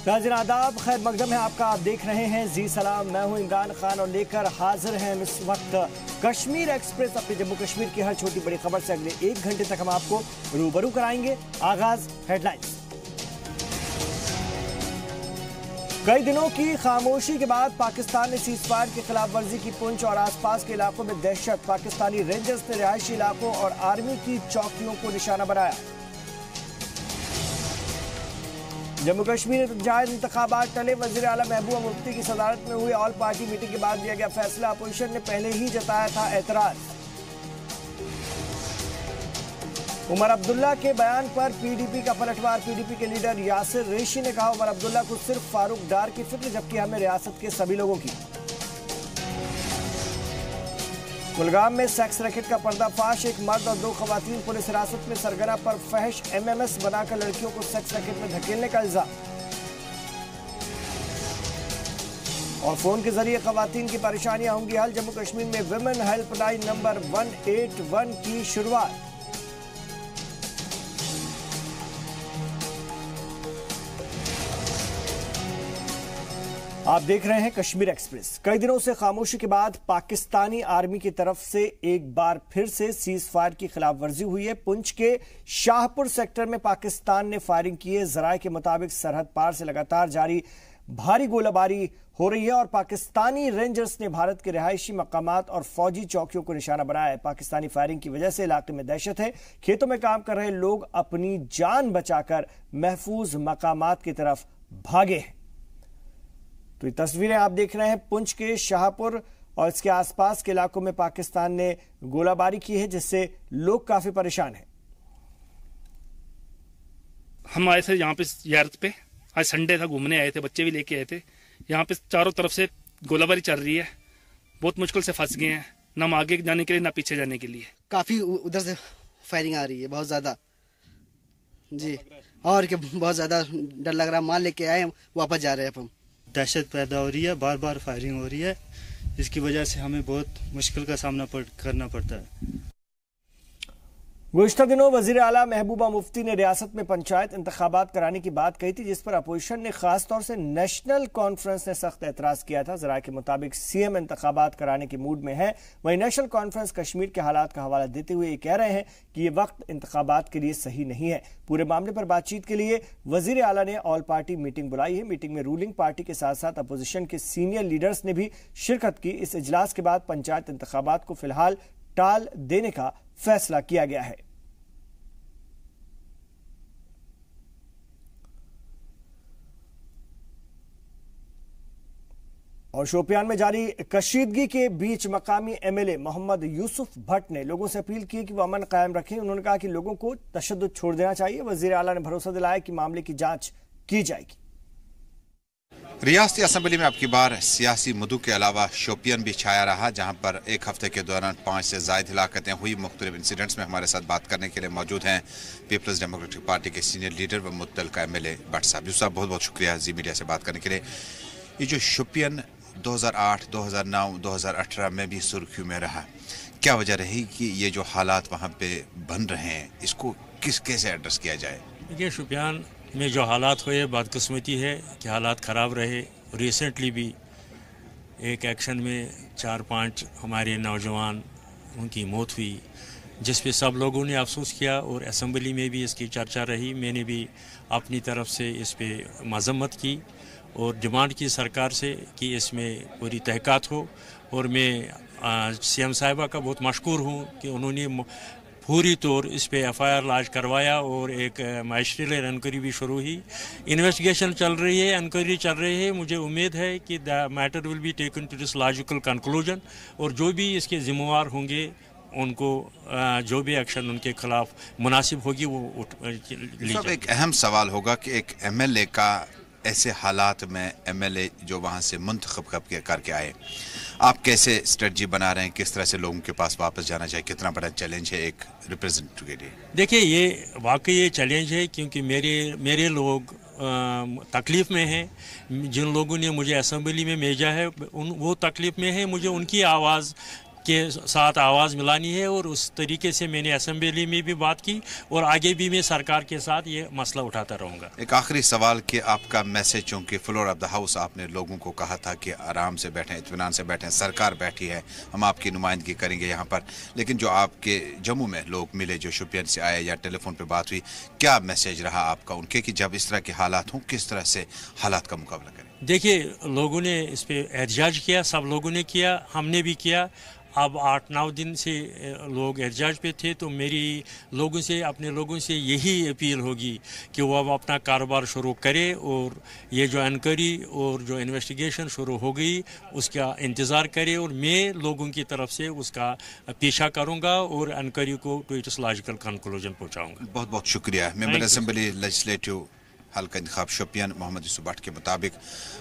नाज़रीन आदाब, खैर मकदम है आपका। आप देख रहे हैं जी सलाम। मैं हूं इमरान खान और लेकर हाजिर हैं इस वक्त कश्मीर एक्सप्रेस। अपने जम्मू कश्मीर की हर छोटी बड़ी खबर से अगले 1 घंटे तक हम आपको रूबरू कराएंगे। आगाज हेडलाइंस। कई दिनों की खामोशी के बाद पाकिस्तान ने सीजफायर की खिलाफ वर्जी की। पुंछ और आसपास के इलाकों में दहशत। पाकिस्तानी रेंजर्स ने रिहायशी इलाकों और आर्मी की चौकियों को निशाना बनाया। जम्मू कश्मीर पंचायत इंतखाबात टले। वजीर आला महबूबा मुफ्ती की सदारत में हुई ऑल पार्टी मीटिंग के बाद लिया गया फैसला। अपोजिशन ने पहले ही जताया था एतराज। उमर अब्दुल्ला के बयान पर पीडीपी का पलटवार। पीडीपी के लीडर यासिर रेशी ने कहा उमर अब्दुल्ला को सिर्फ फारूक डार की फिक्र, जबकि हमें रियासत के सभी लोगों की। कुलगाम में सेक्स रैकेट का पर्दाफाश। एक मर्द और 2 खवातीन पुलिस हिरासत में। सरगना पर फहश एमएमएस बनाकर लड़कियों को सेक्स रैकेट में धकेलने का इल्जाम। और फोन के जरिए खवातीन की परेशानियां होंगी हल। जम्मू कश्मीर में विमेन हेल्पलाइन नंबर 181 की शुरुआत। आप देख रहे हैं कश्मीर एक्सप्रेस। कई दिनों से खामोशी के बाद पाकिस्तानी आर्मी की तरफ से एक बार फिर से सीज फायर की खिलाफ वर्जी हुई है। पुंछ के शाहपुर सेक्टर में पाकिस्तान ने फायरिंग की है। जराये के मुताबिक सरहद पार से लगातार जारी भारी गोलाबारी हो रही है और पाकिस्तानी रेंजर्स ने भारत के रिहायशी मकामात और फौजी चौकियों को निशाना बनाया है। पाकिस्तानी फायरिंग की वजह से इलाके में दहशत है। खेतों में काम कर रहे लोग अपनी जान बचाकर महफूज मकामात की तरफ भागे हैं। तो ये तस्वीरें आप देख रहे हैं पुंछ के शाहपुर और इसके आसपास के इलाकों में पाकिस्तान ने गोलाबारी की है, जिससे लोग काफी परेशान हैं। हम आए थे यहाँ पे जियारत पे। आज संडे था, घूमने आए थे, बच्चे भी लेके आए थे। यहाँ पे चारों तरफ से गोलाबारी चल रही है। बहुत मुश्किल से फंस गए हैं, ना हम आगे जाने के लिए ना पीछे जाने के लिए। काफी उधर से फायरिंग आ रही है, बहुत ज्यादा जी। और क्या, बहुत ज्यादा डर लग रहा है। माल लेके आए, वापस जा रहे हैं। हम दहशत पैदा हो रही है, बार बार फायरिंग हो रही है, जिसकी वजह से हमें बहुत मुश्किल का सामना करना पड़ता है। गुज़िश्ता दिनों वज़ीर आला महबूबा मुफ्ती ने रियासत में पंचायत इंतखाबात कराने की बात कही थी, जिस पर अपोजिशन ने खासतौर से नेशनल कॉन्फ्रेंस ने सख्त एतराज किया था। जराये के मुताबिक सीएम इंतखाबात कराने के मूड में है। वहीं नेशनल कॉन्फ्रेंस कश्मीर के हालात का हवाला देते हुए ये कह रहे हैं कि ये वक्त इंतखाबात के लिए सही नहीं है। पूरे मामले पर बातचीत के लिए वज़ीर आला ने ऑल पार्टी मीटिंग बुलाई है। मीटिंग में रूलिंग पार्टी के साथ साथ अपोजिशन के सीनियर लीडर्स ने भी शिरकत की। इस इजलास के बाद पंचायत इंतखाबात को फिलहाल टाल देने का फैसला किया गया है। और शोपियान में जारी कशीदगी के बीच मकामी एमएलए मोहम्मद यूसुफ भट्ट ने लोगों से अपील की कि वो अमन कायम रखें। उन्होंने कहा कि लोगों को तशद्दुद छोड़ देना चाहिए। वजीर आला ने भरोसा दिलाया कि मामले की जांच की जाएगी। रियासती असम्बली में अब की बार सियासी मुद्दों के अलावा शोपियन भी छाया रहा, जहां पर एक हफ्ते के दौरान 5 से ज़ायद हिलाकतें हुई। मुख्तलिफ इंसिडेंट्स में हमारे साथ बात करने के लिए मौजूद हैं पीपल्स डेमोक्रेटिक पार्टी के सीनियर लीडर व मुतल्लिका एमएलए भट्ट साहब। यूसुफ साहब, बहुत बहुत शुक्रिया जी मीडिया से बात करने के लिए। ये जो शोपियन 2008, 2009, 2018 में भी सुर्खियों में रहा, क्या वजह रही कि ये जो हालात वहाँ पे बन रहे हैं, इसको कैसे एड्रेस किया जाए? देखिए, शोपियान में जो हालात हुए, बदकिस्मती है कि हालात ख़राब रहे। रिसेंटली भी एक एक्शन में 4-5 हमारे नौजवान उनकी मौत हुई, जिस पे सब लोगों ने अफसोस किया और असम्बली में भी इसकी चर्चा रही। मैंने भी अपनी तरफ से इस पे मजम्मत की और डिमांड की सरकार से कि इसमें पूरी तहक़ीक़ात हो। और मैं सीएम साहिबा का बहुत मशकूर हूँ कि उन्होंने पूरी तौर इस पे एफआईआर लॉन्च करवाया और एक मैजिस्ट्रियल इंक्वायरी भी शुरू हुई। इन्वेस्टिगेशन चल रही है, इंक्वायरी चल रही है। मुझे उम्मीद है कि the matter will be taken to this logical conclusion और जो भी इसके जिम्मेवार होंगे उनको जो भी एक्शन उनके खिलाफ मुनासिब होगी वो ली जाएगी। एक अहम सवाल होगा कि एक एमएलए का ऐसे हालात में एमएलए जो वहाँ से मुंतखब करके आए, आप कैसे स्ट्रेटजी बना रहे हैं? किस तरह से लोगों के पास वापस जाना चाहिए? कितना बड़ा चैलेंज है एक रिप्रेजेंटेटिव के लिए? देखिए, ये वाकई ये चैलेंज है क्योंकि मेरे लोग तकलीफ़ में हैं। जिन लोगों ने मुझे असम्बली में भेजा है वो तकलीफ़ में है। मुझे उनकी आवाज़ के साथ आवाज़ मिलानी है, और उस तरीके से मैंने असेंबली में भी बात की और आगे भी मैं सरकार के साथ ये मसला उठाता रहूँगा। एक आखिरी सवाल कि आपका मैसेज, चूँकि फ्लोर ऑफ द हाउस आपने लोगों को कहा था कि आराम से बैठें, इत्मीनान से बैठें, सरकार बैठी है, हम आपकी नुमाइंदगी करेंगे यहाँ पर, लेकिन जो आपके जम्मू में लोग मिले जो शोपियान से आए या टेलीफोन पर बात हुई, क्या मैसेज रहा आपका उनके कि जब इस तरह के हालात हों किस तरह से हालात का मुकाबला करें? देखिए, लोगों ने इस पे एहतजाज किया, सब लोगों ने किया, हमने भी किया। अब 8-9 दिन से लोग एहतजाज पे थे, तो मेरी अपने लोगों से यही अपील होगी कि वो अब अपना कारोबार शुरू करे और ये जो इंक्वायरी और जो इन्वेस्टिगेशन शुरू हो गई उसका इंतज़ार करे, और मैं लोगों की तरफ से उसका पीछा करूँगा और इंक्वायरी को टू इट्स लॉजिकल कंक्लूजन पहुँचाऊँगा। बहुत बहुत शुक्रिया। मेंबर असेंबली लेजिस्लेटिव हल्का इंतखाब शोपियान मोहम्मद यूसुफ भट्ट के मुताबिक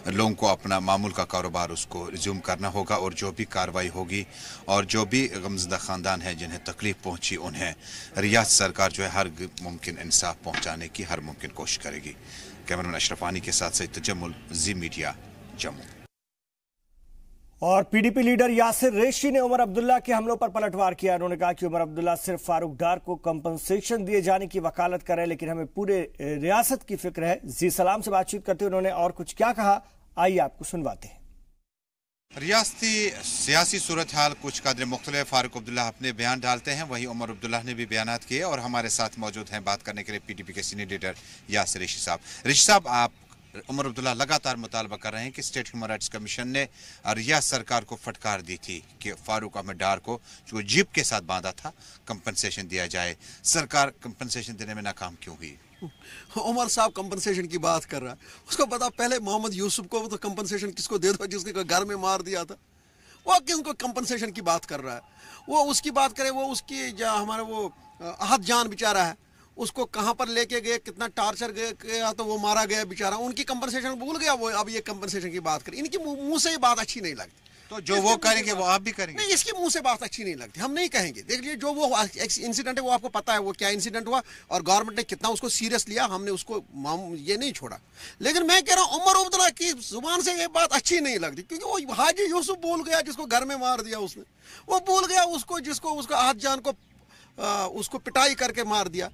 लोगों को अपना मामूल का कारोबार उसको रिज्यूम करना होगा, और जो भी कार्रवाई होगी और जो भी गमज़दा ख़ानदान है जिन्हें तकलीफ पहुंची उन्हें रियासत सरकार जो है हर मुमकिन इंसाफ पहुंचाने की हर मुमकिन कोशिश करेगी। कैमरामैन अशरफानी के साथ सईद तजम्मुल, जी मीडिया, जम्मू। और पीडीपी लीडर यासिर रेशी ने उमर अब्दुल्ला के हमलों पर पलटवार किया। उन्होंने कहा कि उमर अब्दुल्ला सिर्फ फारूक डार को कंपनसेशन दिए जाने की वकालत कर रहे हैं, लेकिन हमें पूरे रियासत की फिक्र है। जी सलाम से बातचीत करते हुए उन्होंने और कुछ क्या कहा, आइए आपको सुनवाते हैं। रियासती सियासी सूरत हाल कुछ कदर मुख्तलिफ। फारूक अब्दुल्ला अपने बयान डालते हैं, वहीं उमर अब्दुल्ला ने भी बयान किए, और हमारे साथ मौजूद हैं बात करने के लिए पीडीपी के सीनियर लीडर यासिर रेशी साहब। रेशी साहब, आप उमर अब्दुल्ला लगातार मुतालबा कर रहे हैं कि स्टेट ह्यूमन राइट्स कमीशन ने रियासत सरकार को फटकार दी थी कि फारूक अहमद डार को जो जीप के साथ बांधा था कंपनसेशन दिया जाए। सरकार कंपनसेशन देने में नाकाम क्यों हुई? उमर साहब कंपनसेशन की बात कर रहा है, उसको पता पहले मोहम्मद यूसुफ को तो कंपनसेशन किसको दे दो जिसने घर में मार दिया था, वो किसको कंपनसेशन की बात कर रहा है? वो उसकी बात करे, वो उसकी जो हमारा वो अहद जान बेचारा है उसको कहाँ पर लेके गए, कितना टार्चर गया तो वो मारा गया बेचारा, उनकी कंपनसेशन भूल गया वो। अब ये कंपनसेशन की बात करें, इनकी मुंह से ये बात अच्छी नहीं लगती। तो जो वो करेंगे वो आप भी करेंगे? नहीं, इसके मुंह से बात अच्छी नहीं लगती, हम नहीं कहेंगे। देख लीजिए, जो वो इंसिडेंट है वो आपको पता है वो क्या इंसिडेंट हुआ, और गवर्नमेंट ने कितना उसको सीरियस लिया, हमने उसको ये नहीं छोड़ा। लेकिन मैं कह रहा हूँ उमर अब्दुल्ला की जुबान से ये बात अच्छी नहीं लगती, क्योंकि वो हाजी यूसुफ भूल गया जिसको घर में मार दिया उसने, वो भूल गया उसको जिसको उसका अहद जान को उसको पिटाई करके मार दिया।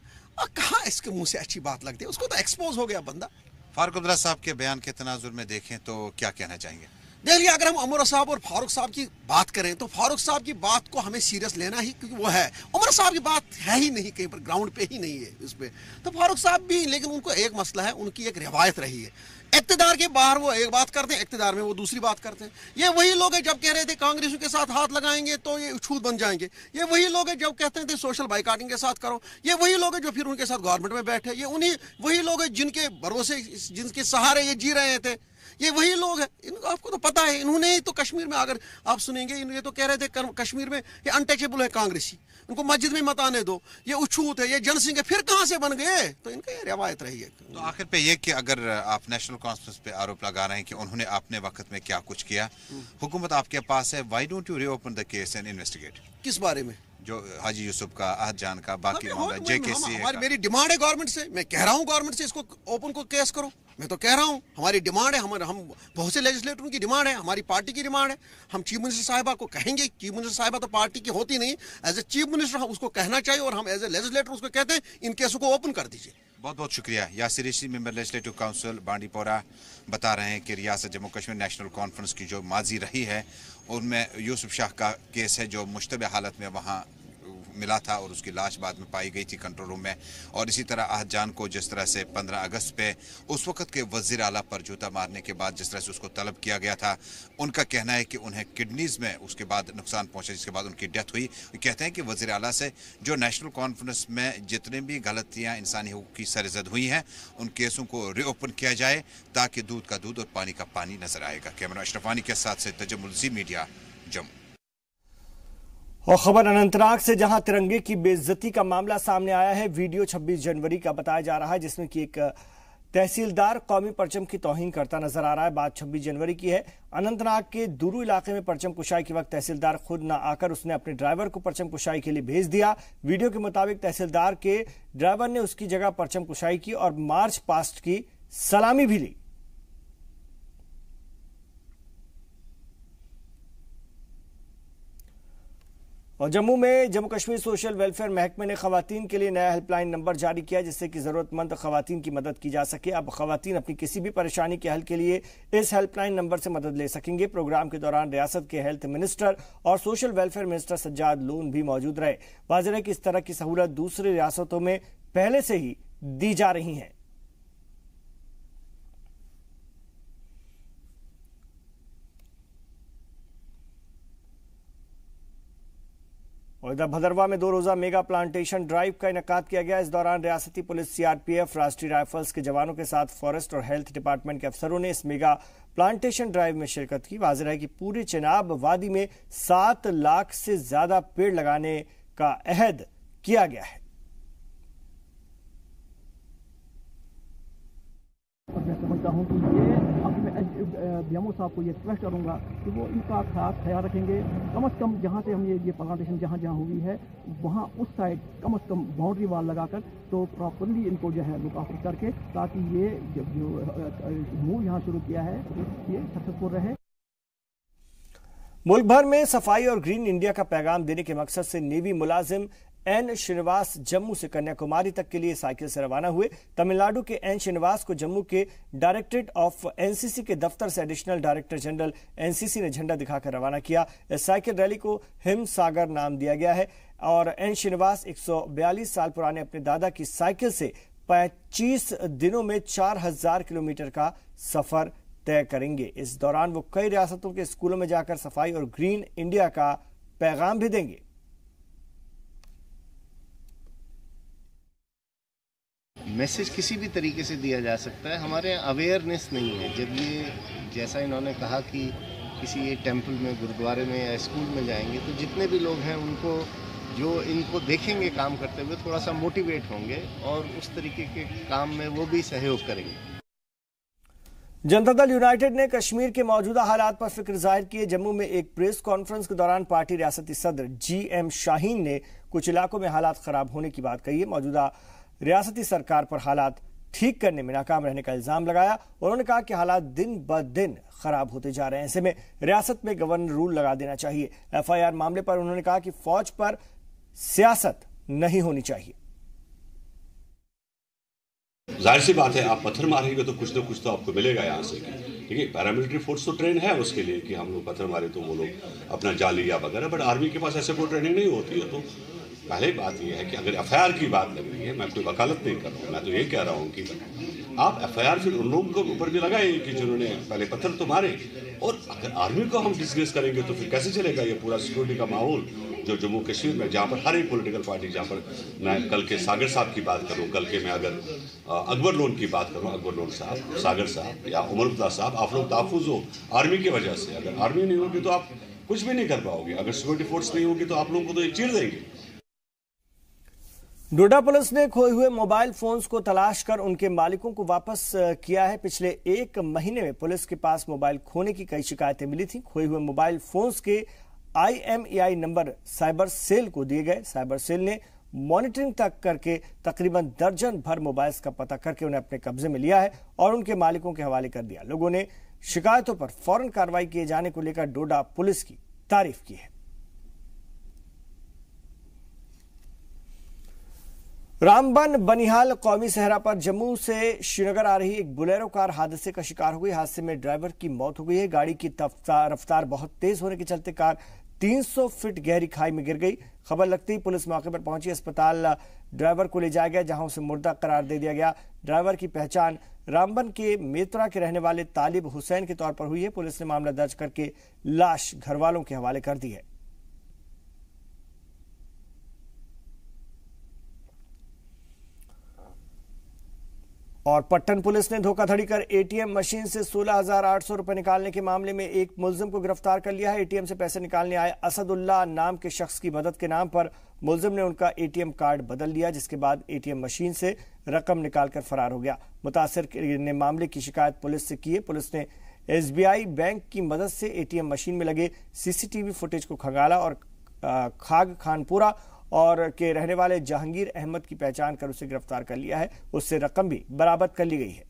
कहाँ इसके मुंह से अच्छी बात लगती है, उसको तो एक्सपोज हो गया बंदा। फारूक अब्दुल्ला साहब के बयान के तनाजुर में देखें तो क्या कहना चाहेंगे? देखिए, अगर हम उमर साहब और फारूक साहब की बात करें तो फारूक साहब की बात को हमें सीरियस लेना ही, क्योंकि वो है। उमर साहब की बात है ही नहीं, कहीं पर ग्राउंड पे ही नहीं है उस पर। तो फारूक साहब भी, लेकिन उनको एक मसला है, उनकी एक रिवायत रही है, इक़्तिदार के बाहर वो एक बात करते हैं, इक़्तिदार में वो दूसरी बात करते हैं। ये वही लोग हैं जब कह रहे थे कांग्रेसियों के साथ हाथ लगाएंगे तो ये छूत बन जाएंगे, ये वही लोग हैं जब कहते थे सोशल बाइकाटिंग के साथ करो, ये वही लोग हैं जो फिर उनके साथ गवर्नमेंट में बैठे, ये उन्हीं वही लोग हैं जिनके भरोसे, जिनके सहारे ये जी रहे थे, ये वही लोग हैं। आपको तो पता है, इन्होंने तो कश्मीर में, अगर आप सुनेंगे, ये तो कह रहे थे कश्मीर में ये अनटचेबल है कांग्रेसी, उनको मस्जिद में मत आने दो, ये उछूत है, ये जनसिंह है, फिर कहां से बन गए? तो इनका ये रवायत रही है। तो आखिर पे ये कि अगर आप नेशनल कॉन्फ्रेंस पे आरोप लगा रहे हैं कि उन्होंने अपने वक्त में क्या कुछ किया, हुकूमत आपके पास है, why don't you reopen the case and investigate? किस बारे में? जो हाजी यूसुफ का, अहद जान का, बाकी मामला जेकेसी है। मेरी डिमांड है गवर्नमेंट से, मैं कह रहा हूँ गवर्नमेंट से इसको ओपन को केस करो, मैं तो कह रहा हूँ, हमारी डिमांड है, हम बहुत से लेजिस्लेटरों की डिमांड है, हमारी पार्टी की डिमांड है। हम चीफ मिनिस्टर साहिबा को कहेंगे, चीफ मिनिस्टर साहिबा तो पार्टी की होती नहीं, एज ए चीफ मिनिस्टर उसको कहना चाहिए, और हम एज ए लेजिस्लेटर उसको कहते हैं इन केसों को ओपन कर दीजिए। बहुत बहुत शुक्रिया। यासिर रेशी, मेंबर लेजिस्लेटिव काउंसिल बांडीपोरा, बता रहे हैं कि रियासत जम्मू कश्मीर नेशनल कॉन्फ्रेंस की जो माजी रही है उनमें यूसुफ शाह का केस है जो मुश्तबह हालत में वहाँ मिला था और उसकी लाश बाद में पाई गई थी कंट्रोल रूम में। और इसी तरह अहद जान को जिस तरह से 15 अगस्त पे उस वक्त के वज़ीर आला पर जूता मारने के बाद जिस तरह से उसको तलब किया गया था, उनका कहना है कि उन्हें किडनीज में उसके बाद नुकसान पहुंचा, जिसके बाद उनकी डेथ हुई। कहते हैं कि वज़ीर आला से जो नेशनल कॉन्फ्रेंस में जितने भी गलतियाँ इंसानी हकूक़ की सरजद हुई हैं उन केसों को रीओपन किया जाए ताकि दूध का दूध और पानी का पानी नजर आएगा। कैमरा अशरफानी के साथ से तजम्मुल, जी मीडिया, जम्मू। और खबर अनंतनाग से, जहां तिरंगे की बेइज्जती का मामला सामने आया है। वीडियो 26 जनवरी का बताया जा रहा है जिसमें कि एक तहसीलदार कौमी परचम की तौहीन करता नजर आ रहा है। बात 26 जनवरी की है। अनंतनाग के दुरू इलाके में परचम कुशाई के वक्त तहसीलदार खुद न आकर उसने अपने ड्राइवर को परचम कुशाई के लिए भेज दिया। वीडियो के मुताबिक तहसीलदार के ड्राइवर ने उसकी जगह परचम कुशाई की और मार्च पास्ट की सलामी भी ली। और जम्मू में जम्मू कश्मीर सोशल वेलफेयर महकमे ने खवातीन के लिए नया हेल्पलाइन नंबर जारी किया, जिससे कि जरूरतमंद खवातीन की मदद की जा सके। अब खवातीन अपनी किसी भी परेशानी के हल के लिए इस हेल्पलाइन नंबर से मदद ले सकेंगे। प्रोग्राम के दौरान रियासत के हेल्थ मिनिस्टर और social welfare minister Sajjad loan भी मौजूद रहे। वाज़ेह है कि इस तरह की सहूलत दूसरी रियासतों में पहले से ही दी जा रही है। और इधर भदरवा में 2 रोजा मेगा प्लांटेशन ड्राइव का इनेकाद किया गया। इस दौरान रियासती पुलिस, सीआरपीएफ, राष्ट्रीय राइफल्स के जवानों के साथ फॉरेस्ट और हेल्थ डिपार्टमेंट के अफसरों ने इस मेगा प्लांटेशन ड्राइव में शिरकत की। वाज़ेह है कि पूरी चिनाब वादी में 7 लाख से ज्यादा पेड़ लगाने का अहद किया गया है। और मैं समझता हूँ कि ये बीएमओ साहब को ये रिक्वेस्ट करूँगा कि वो इनका ख्याल रखेंगे। कम से कम जहाँ से हम ये प्लांटेशन जहाँ हुई है वहाँ उस साइड कम से कम बाउंड्री वाल लगाकर तो प्रॉपरली इनको जो है लुक आफ्टर करके, ताकि ये जो मूव यहाँ शुरू किया है ये सक्सेसफुल रहे। मुल्क भर में सफाई और ग्रीन इंडिया का पैगाम देने के मकसद से नेवी मुलाजिम एन श्रीनिवास जम्मू से कन्याकुमारी तक के लिए साइकिल से रवाना हुए। तमिलनाडु के एन श्रीनिवास को जम्मू के डायरेक्टरेट ऑफ एनसीसी के दफ्तर से एडिशनल डायरेक्टर जनरल एनसीसी ने झंडा दिखाकर रवाना किया। इस साइकिल रैली को हिम सागर नाम दिया गया है और एन श्रीनिवास 142 साल पुराने अपने दादा की साइकिल से 25 दिनों में 4000 किलोमीटर का सफर तय करेंगे। इस दौरान वो कई रियासतों के स्कूलों में जाकर सफाई और ग्रीन इंडिया का पैगाम भी देंगे। मैसेज किसी भी तरीके से दिया जा सकता है, हमारे यहाँ अवेयरनेस नहीं है। जब ये जैसा इन्होंने कहा कि किसी एक टेंपल में, गुरुद्वारे में या स्कूल में जाएंगे तो जितने भी लोग हैं उनको जो इनको देखेंगे काम करते हुए थोड़ा सा मोटिवेट होंगे और उस तरीके के काम में वो भी सहयोग करेंगे। जनता दल यूनाइटेड ने कश्मीर के मौजूदा हालात पर फिक्र जाहिर की। जम्मू में एक प्रेस कॉन्फ्रेंस के दौरान पार्टी रियासती सदर GM शाहीन ने कुछ इलाकों में हालात खराब होने की बात कही है। मौजूदा रियासती सरकार पर हालात ठीक करने में नाकाम रहने का इल्जाम लगाया। उन्होंने कहा कि हालात दिन ब दिन खराब होते जा रहे हैं, ऐसे में रियासत में गवर्नर रूल लगा देना चाहिए। FIR मामले पर उन्होंने कहा कि फौज पर सियासत नहीं होनी चाहिए। जाहिर सी बात है, आप पत्थर मारेंगे तो कुछ ना कुछ तो आपको मिलेगा यहाँ से। ठीक है, पैरामिलिट्री फोर्स तो ट्रेन है उसके लिए कि हम लोग पत्थर मारे तो वो लोग अपना जान लिया वगैरह, बट आर्मी के पास ऐसे कोई ट्रेनिंग नहीं होती है। तो पहले बात यह है कि अगर FIR की बात लग रही है, मैं कोई वकालत नहीं कर रहा हूँ, मैं तो ये कह रहा हूँ कि आप FIR फिर उन लोगों के ऊपर भी लगाए कि जिन्होंने पहले पत्थर तो मारे। और अगर आर्मी को हम डिस्कस करेंगे तो फिर कैसे चलेगा ये पूरा सिक्योरिटी का माहौल जो जम्मू कश्मीर में, जहाँ पर हर एक पॉलिटिकल पार्टी, जहाँ पर मैं कल के सागर साहब की बात करूँ, कल के मैं अगर अकबर लोन की बात करूँ, अकबर लोन साहब, सागर साहब या उमर अब्दुल्ला साहब, आप लोग तहफ़्फ़ुज़ हो आर्मी की वजह से। अगर आर्मी नहीं होगी तो आप कुछ भी नहीं कर पाओगे। अगर सिक्योरिटी फोर्स नहीं होगी तो आप लोगों को तो एक चीर देंगे। डोडा पुलिस ने खोए हुए मोबाइल फोन्स को तलाश कर उनके मालिकों को वापस किया है। पिछले 1 महीने में पुलिस के पास मोबाइल खोने की कई शिकायतें मिली थी। खोए हुए मोबाइल फोन्स के IMEI नंबर साइबर सेल को दिए गए। साइबर सेल ने मॉनिटरिंग तक करके तकरीबन दर्जन भर मोबाइल्स का पता करके उन्हें अपने कब्जे में लिया है और उनके मालिकों के हवाले कर दिया। लोगों ने शिकायतों पर फौरन कार्रवाई किए जाने को लेकर डोडा पुलिस की तारीफ की है। रामबन बनिहाल कौमी सहरा पर जम्मू से श्रीनगर आ रही एक बोलेरो कार हादसे का शिकार हो गई। हादसे में ड्राइवर की मौत हो गई है। गाड़ी की रफ्तार बहुत तेज होने के चलते कार 300 फीट गहरी खाई में गिर गई। खबर लगती ही पुलिस मौके पर पहुंची। अस्पताल ड्राइवर को ले जाया गया, जहां उसे मुर्दा करार दे दिया गया। ड्राइवर की पहचान रामबन के मेत्रा के रहने वाले तालिब हुसैन के तौर पर हुई है। पुलिस ने मामला दर्ज करके लाश घर वालों के हवाले कर दी है। और पट्टन पुलिस ने धोखाधड़ी कर ATM मशीन से 16,800 रुपए निकालने के मामले में एक मुलजिम को गिरफ्तार कर लिया है। ATM से पैसे निकालने आए असदुल्ला नाम के शख्स की मदद के नाम पर मुलजिम ने उनका ATM कार्ड बदल लिया, जिसके बाद ATM मशीन से रकम निकालकर फरार हो गया। मुतासिर ने मामले की शिकायत पुलिस से की है। पुलिस ने SBI बैंक की मदद से ATM मशीन में लगे CCTV फुटेज को खंगाला और खाग खानपुरा और के रहने वाले जहांगीर अहमद की पहचान कर उसे गिरफ्तार कर लिया है। उससे रकम भी बरामद कर ली गई है।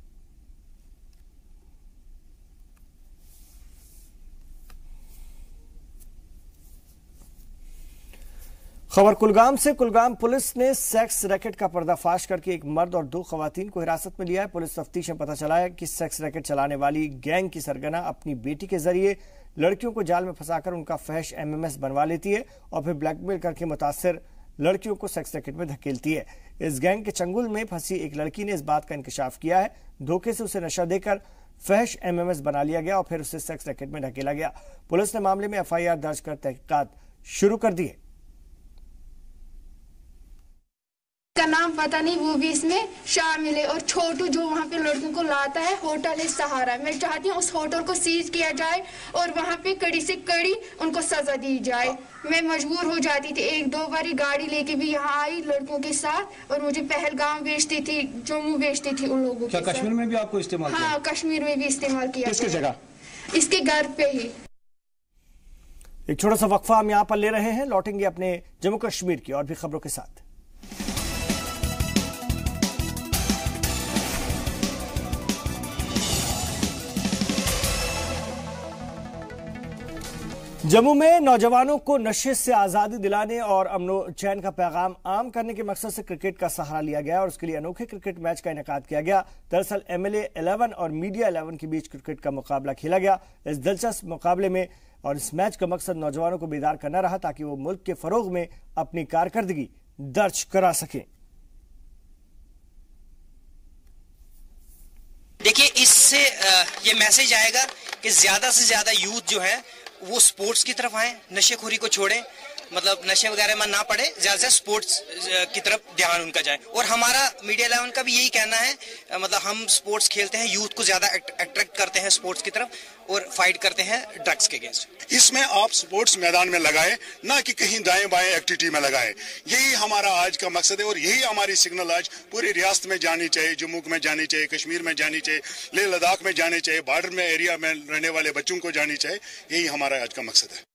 खबर कुलगाम से। कुलगाम पुलिस ने सेक्स रैकेट का पर्दाफाश करके एक मर्द और 2 खवातीन को हिरासत में लिया है। पुलिस तफ्तीश में पता चला है कि सेक्स रैकेट चलाने वाली गैंग की सरगना अपनी बेटी के जरिए लड़कियों को जाल में फंसाकर उनका फहश MMS बनवा लेती है और फिर ब्लैकमेल करके मुतासिर लड़कियों को सेक्स रैकेट में धकेलती है। इस गैंग के चंगुल में फंसी एक लड़की ने इस बात का इंकशाफ किया है। धोखे से उसे नशा देकर फहश MMS बना लिया गया और फिर उसे सेक्स रैकेट में धकेला गया। पुलिस ने मामले में FIR दर्ज कर तहकीकात शुरू कर दी है। का नाम पता नहीं, वो भी इसमें शामिल है। और छोटू जो वहाँ पे लड़कों को लाता है, होटल है सहारा। मैं चाहती हूँ उस होटल को सीज किया जाए और वहाँ पे कड़ी से कड़ी उनको सजा दी जाए। मैं मजबूर हो जाती थी, 1-2 बारी गाड़ी लेके भी यहाँ आई लड़कों के साथ और मुझे पहलगाम बेचती थी, जम्मू बेचती थी उन लोगों के। कश्मीर में भी आपको इस्तेमाल किया? हाँ, कश्मीर में भी इस्तेमाल किया। किसकी जगह? इसके घर पे ही। एक छोटा सा वक्फा हम यहाँ पर ले रहे हैं, लौटेंगे अपने जम्मू कश्मीर की और भी खबरों के साथ। जम्मू में नौजवानों को नशे से आजादी दिलाने और अमनो चैन का पैगाम आम करने के मकसद से क्रिकेट का सहारा लिया गया और उसके लिए अनोखे क्रिकेट मैच का इनेकाद किया गया। दरअसल MLA 11 और मीडिया 11 के बीच क्रिकेट का मुकाबला खेला गया। इस दिलचस्प मुकाबले में और इस मैच का मकसद नौजवानों को बेदार करना रहा ताकि वो मुल्क के फरोग में अपनी कारकर्दगी दर्ज करा सकें। देखिए, इससे ये मैसेज आएगा कि ज्यादा से ज्यादा यूथ जो है वो स्पोर्ट्स की तरफ आए, नशेखोरी को छोड़ें, मतलब नशे वगैरह में ना पड़े, ज्यादा स्पोर्ट्स की तरफ ध्यान उनका जाए। और हमारा मीडिया 11 का भी यही कहना है, मतलब हम स्पोर्ट्स खेलते हैं, यूथ को ज्यादा अट्रैक्ट करते हैं स्पोर्ट्स की तरफ और फाइट करते हैं ड्रग्स के अगेंस्ट। इसमें आप स्पोर्ट्स मैदान में लगाएं, ना कि कहीं दाएं बाएं एक्टिविटी में लगाएं। यही हमारा आज का मकसद है और यही हमारी सिग्नल आज पूरी रियासत में जानी चाहिए, जम्मू में जानी चाहिए, कश्मीर में जानी चाहिए, लेह लद्दाख में जानी चाहिए, बॉर्डर में एरिया में रहने वाले बच्चों को जानी चाहिए। यही हमारा आज का मकसद है।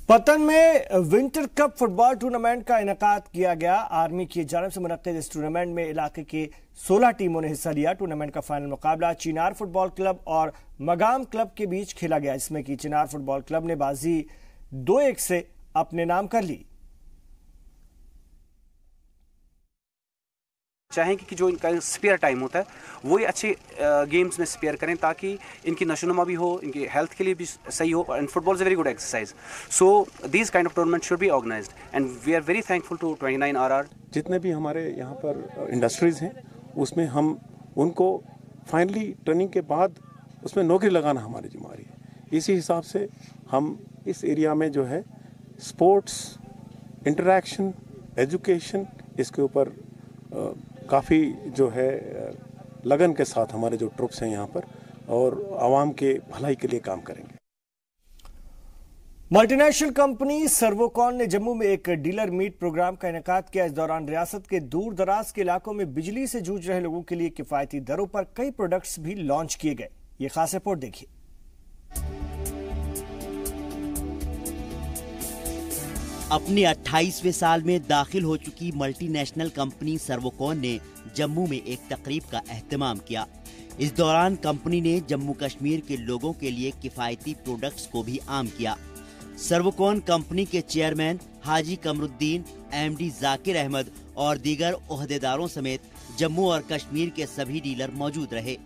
पतन में विंटर कप फुटबॉल टूर्नामेंट का इनेकाद किया गया। आर्मी की जानिब से मुनक्किद इस टूर्नामेंट में इलाके के 16 टीमों ने हिस्सा लिया। टूर्नामेंट का फाइनल मुकाबला चिनार फुटबॉल क्लब और मगाम क्लब के बीच खेला गया, जिसमें कि चिनार फुटबॉल क्लब ने बाजी 2-1 से अपने नाम कर ली। चाहेंगे कि जो इनका स्पेयर टाइम होता है वो ही अच्छे गेम्स में स्पेयर करें ताकि इनकी नशोनुमा भी हो, इनकी हेल्थ के लिए भी सही हो। And football is a very good exercise, so these kind of tournament should be organised and we are very thankful to 29RR। जितने भी हमारे यहाँ पर इंडस्ट्रीज़ हैं उसमें हम उनको फाइनली ट्रेनिंग के बाद उसमें नौकरी लगाना हमारी जिम्मेदारी है। इसी हिसाब से हम इस एरिया में जो है स्पोर्ट्स, इंटरेक्शन, एजुकेशन, इसके ऊपर काफ़ी जो है लगन के साथ हमारे जो ट्रुप्स हैं यहाँ पर और आवाम के भलाई के लिए काम करेंगे। मल्टीनेशनल कंपनी सर्वोकॉन ने जम्मू में एक डीलर मीट प्रोग्राम का इनेकाद किया। इस दौरान रियासत के दूर दराज के इलाकों में बिजली से जूझ रहे लोगों के लिए किफायती दरों पर कई प्रोडक्ट्स भी लॉन्च किए गए। ये खास रिपोर्ट देखिए। अपने 28वें साल में दाखिल हो चुकी मल्टीनेशनल कंपनी सर्वोकॉन ने जम्मू में एक तकरीब का एहतमाम किया। इस दौरान कंपनी ने जम्मू कश्मीर के लोगों के लिए किफायती प्रोडक्ट्स को भी आम किया। सर्वोकॉन कंपनी के चेयरमैन हाजी कमरुद्दीन, MD जाकिर अहमद और दीगर ओहदेदारों समेत जम्मू और कश्मीर के सभी डीलर मौजूद रहे।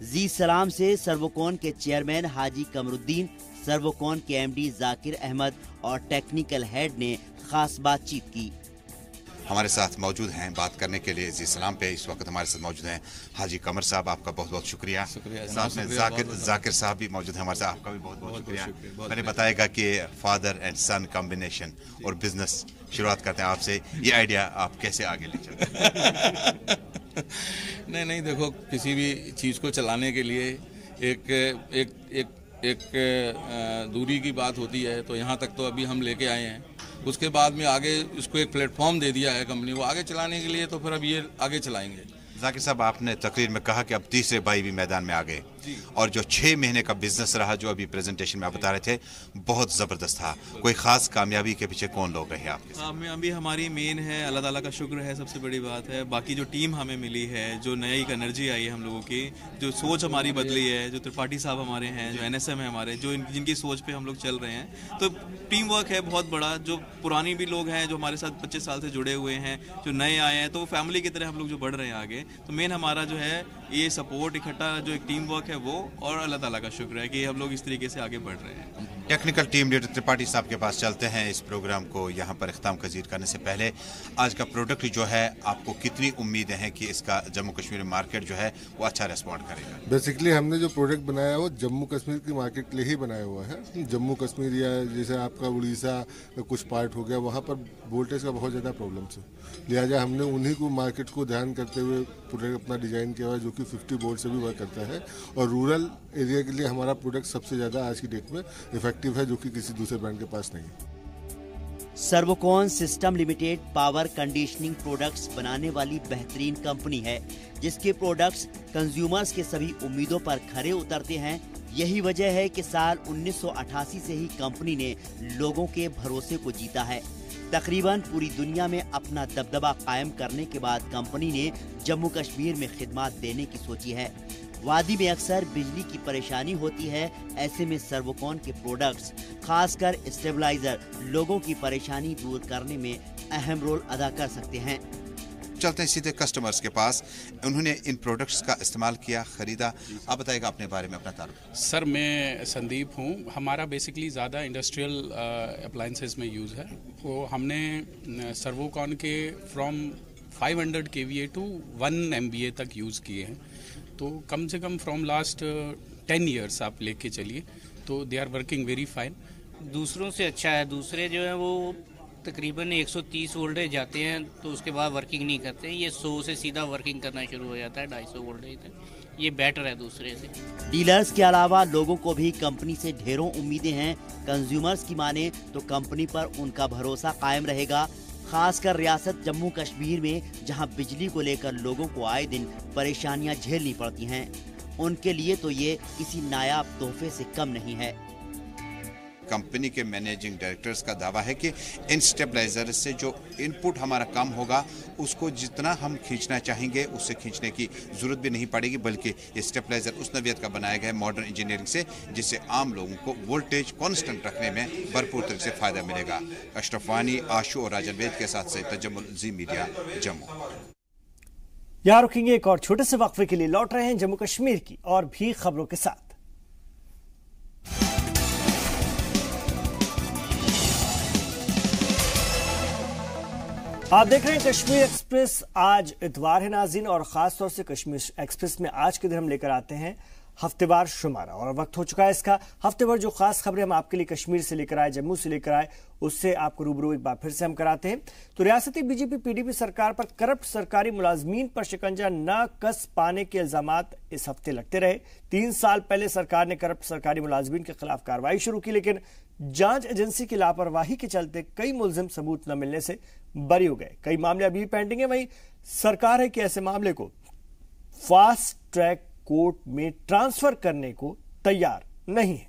जी सलाम से सर्वोकॉन के चेयरमैन हाजी कमरुद्दीन, सर्वोकॉन के MD जाकिर अहमद और टेक्निकल हेड ने खास बातचीत की। हमारे साथ मौजूद हैं बात करने के लिए जी सलाम पे इस वक्त हमारे साथ मौजूद हैं हाजी कमर साहब, आपका बहुत बहुत शुक्रिया। साथ में जाकिर साहब भी मौजूद हैं हमारे साथ, आपका भी बहुत बहुत शुक्रिया। मैंने बताएगा कि फादर एंड सन कॉम्बिनेशन और बिजनेस शुरुआत करते हैं आपसे, ये आइडिया आप कैसे आगे ले चलते? नहीं देखो, किसी भी चीज़ को चलाने के लिए एक दूरी की बात होती है, तो यहाँ तक तो अभी हम लेके आए हैं। उसके बाद में आगे इसको एक प्लेटफॉर्म दे दिया है कंपनी को आगे चलाने के लिए, तो फिर अब ये आगे चलाएंगे। जाकिर साहब, आपने तकरीर में कहा कि अब तीसरे भाई भी मैदान में आ गए और जो 6 महीने का बिजनेस रहा, जो अभी प्रेजेंटेशन में आप बता रहे थे, बहुत ज़बरदस्त था। कोई ख़ास कामयाबी के पीछे कौन लोग रहे आपके साथ? कामयाबी हमारी मेन है, अल्लाह ताला का शुक्र है, सबसे बड़ी बात है। बाकी जो टीम हमें मिली है, जो नई एनर्जी आई है हम लोगों की, जो सोच हमारी बदली है, जो त्रिपाठी साहब हमारे हैं, जो NSM है हमारे, जो जिनकी सोच पे हम लोग चल रहे हैं, तो टीम वर्क है बहुत बड़ा। जो पुरानी भी लोग हैं जो हमारे साथ 25 साल से जुड़े हुए हैं, जो नए आए हैं, तो फैमिली की तरह हम लोग जो बढ़ रहे हैं आगे। तो मेन हमारा जो है ये सपोर्ट इकट्ठा, जो एक टीम वर्क है वो, और अल्लाह ताला का शुक्र है कि हम लोग इस तरीके से आगे बढ़ रहे हैं। टेक्निकल टीम लीडर त्रिपाठी साहब के पास चलते हैं। इस प्रोग्राम को यहाँ पर इख्तिताम पजीर करने से पहले आज का प्रोडक्ट जो है, आपको कितनी उम्मीदें हैं कि इसका जम्मू कश्मीर मार्केट जो है वो अच्छा रिस्पॉन्ड करेगा? बेसिकली हमने जो प्रोडक्ट बनाया है वो जम्मू कश्मीर की मार्केट के लिए ही बनाया हुआ है। जम्मू कश्मीर या जैसे आपका उड़ीसा कुछ पार्ट हो गया, वहाँ पर वोल्टेज का बहुत ज़्यादा प्रॉब्लम है, लिहाजा हमने उन्हीं को मार्केट को ध्यान करते हुए प्रोडक्ट अपना डिज़ाइन किया हुआ है, जो कि 50 वोल्ट से भी वर्क करता है। और रूरल एरिया के लिए हमारा प्रोडक्ट सबसे ज़्यादा आज की डेट में इफेक्टिव है, जो कि किसी दूसरे ब्रांड के पास नहीं है। Servokon system limited power conditioning products बनाने वाली बेहतरीन कंपनी है, जिसके प्रोडक्ट्स कंज्यूमर्स के सभी उम्मीदों पर खरे उतरते हैं। यही वजह है कि साल 1988 से ही कंपनी ने लोगों के भरोसे को जीता है। तकरीबन पूरी दुनिया में अपना दबदबा कायम करने के बाद कंपनी ने जम्मू कश्मीर में खिदमत देने की सोची है। वादी में अक्सर बिजली की परेशानी होती है, ऐसे में सर्वोकॉन के प्रोडक्ट्स, खासकर स्टेबलाइजर, लोगों की परेशानी दूर करने में अहम रोल अदा कर सकते हैं। चलते हैं सीधे कस्टमर्स के पास। उन्होंने इन प्रोडक्ट्स का इस्तेमाल किया, खरीदा। आप बताइएगा अपने बारे में, अपना तारुफ। सर, मैं संदीप हूँ। हमारा बेसिकली ज़्यादा इंडस्ट्रियल अप्लायंसेस में यूज़ है। वो हमने सर्वोकॉन के फ्रॉम 500 kVA टू 1 MVA तक यूज़ किए हैं। तो कम से कम फ्रॉम लास्ट 10 ईयर्स आप लेके चलिए, तो they are working very fine. दूसरों से अच्छा है। दूसरे जो है वो तकरीबन 130 वोल्टेज जाते हैं, तो उसके बाद वर्किंग नहीं करते। ये 100 से सीधा वर्किंग करना शुरू हो जाता है, 250 वोल्टेज तक। ये बेटर है दूसरे से। डीलर्स के अलावा लोगों को भी कंपनी से ढेरों उम्मीदें हैं। कंज्यूमर्स की माने तो कंपनी पर उनका भरोसा कायम रहेगा, खासकर रियासत जम्मू कश्मीर में, जहां बिजली को लेकर लोगों को आए दिन परेशानियां झेलनी पड़ती हैं। उनके लिए तो ये किसी नायाब तोहफे से कम नहीं है। कंपनी के मैनेजिंग डायरेक्टर्स का दावा है कि इन स्टेबलाइजर से जो इनपुट हमारा कम होगा, उसको जितना हम खींचना चाहेंगे उससे खींचने की जरूरत भी नहीं पड़ेगी, बल्कि ये स्टेबलाइजर उस नवियत का बनाया गया है मॉडर्न इंजीनियरिंग से, जिससे आम लोगों को वोल्टेज कांस्टेंट रखने में भरपूर तरीके से फायदा मिलेगा। अशरफ वानी, आशु और राजन वेद के साथ से तजम्मुल जी मीडिया, जम्मू। यहाँ रुकेंगे एक और छोटे से वक्फे के लिए, लौट रहे हैं जम्मू कश्मीर की और भी खबरों के साथ। आप देख रहे हैं कश्मीर एक्सप्रेस। आज इतवार है नाज़रीन, और खास तौर से कश्मीर एक्सप्रेस में आज के दिन हम लेकर आते हैं हफ्तेवार शुमारा, और वक्त हो चुका है इसका। हफ्तेवार जो खास खबरें हम आपके लिए कश्मीर से लेकर आए, जम्मू से लेकर आए, उससे आपको रूबरू एक बार फिर से हम कराते हैं। तो रियासती बीजेपी PDP सरकार पर करप्ट सरकारी मुलाजमीन पर शिकंजा न कस पाने के इल्जामात इस हफ्ते लगते रहे। 3 साल पहले सरकार ने करप्ट सरकारी मुलाजमीन के खिलाफ कार्रवाई शुरू की, लेकिन जांच एजेंसी की लापरवाही के चलते कई मुलजिम सबूत न मिलने से बरी हो गए। कई मामले अभी भी पेंडिंग है। वहीं सरकार है कि ऐसे मामले को फास्ट ट्रैक कोर्ट में ट्रांसफर करने को तैयार नहीं है।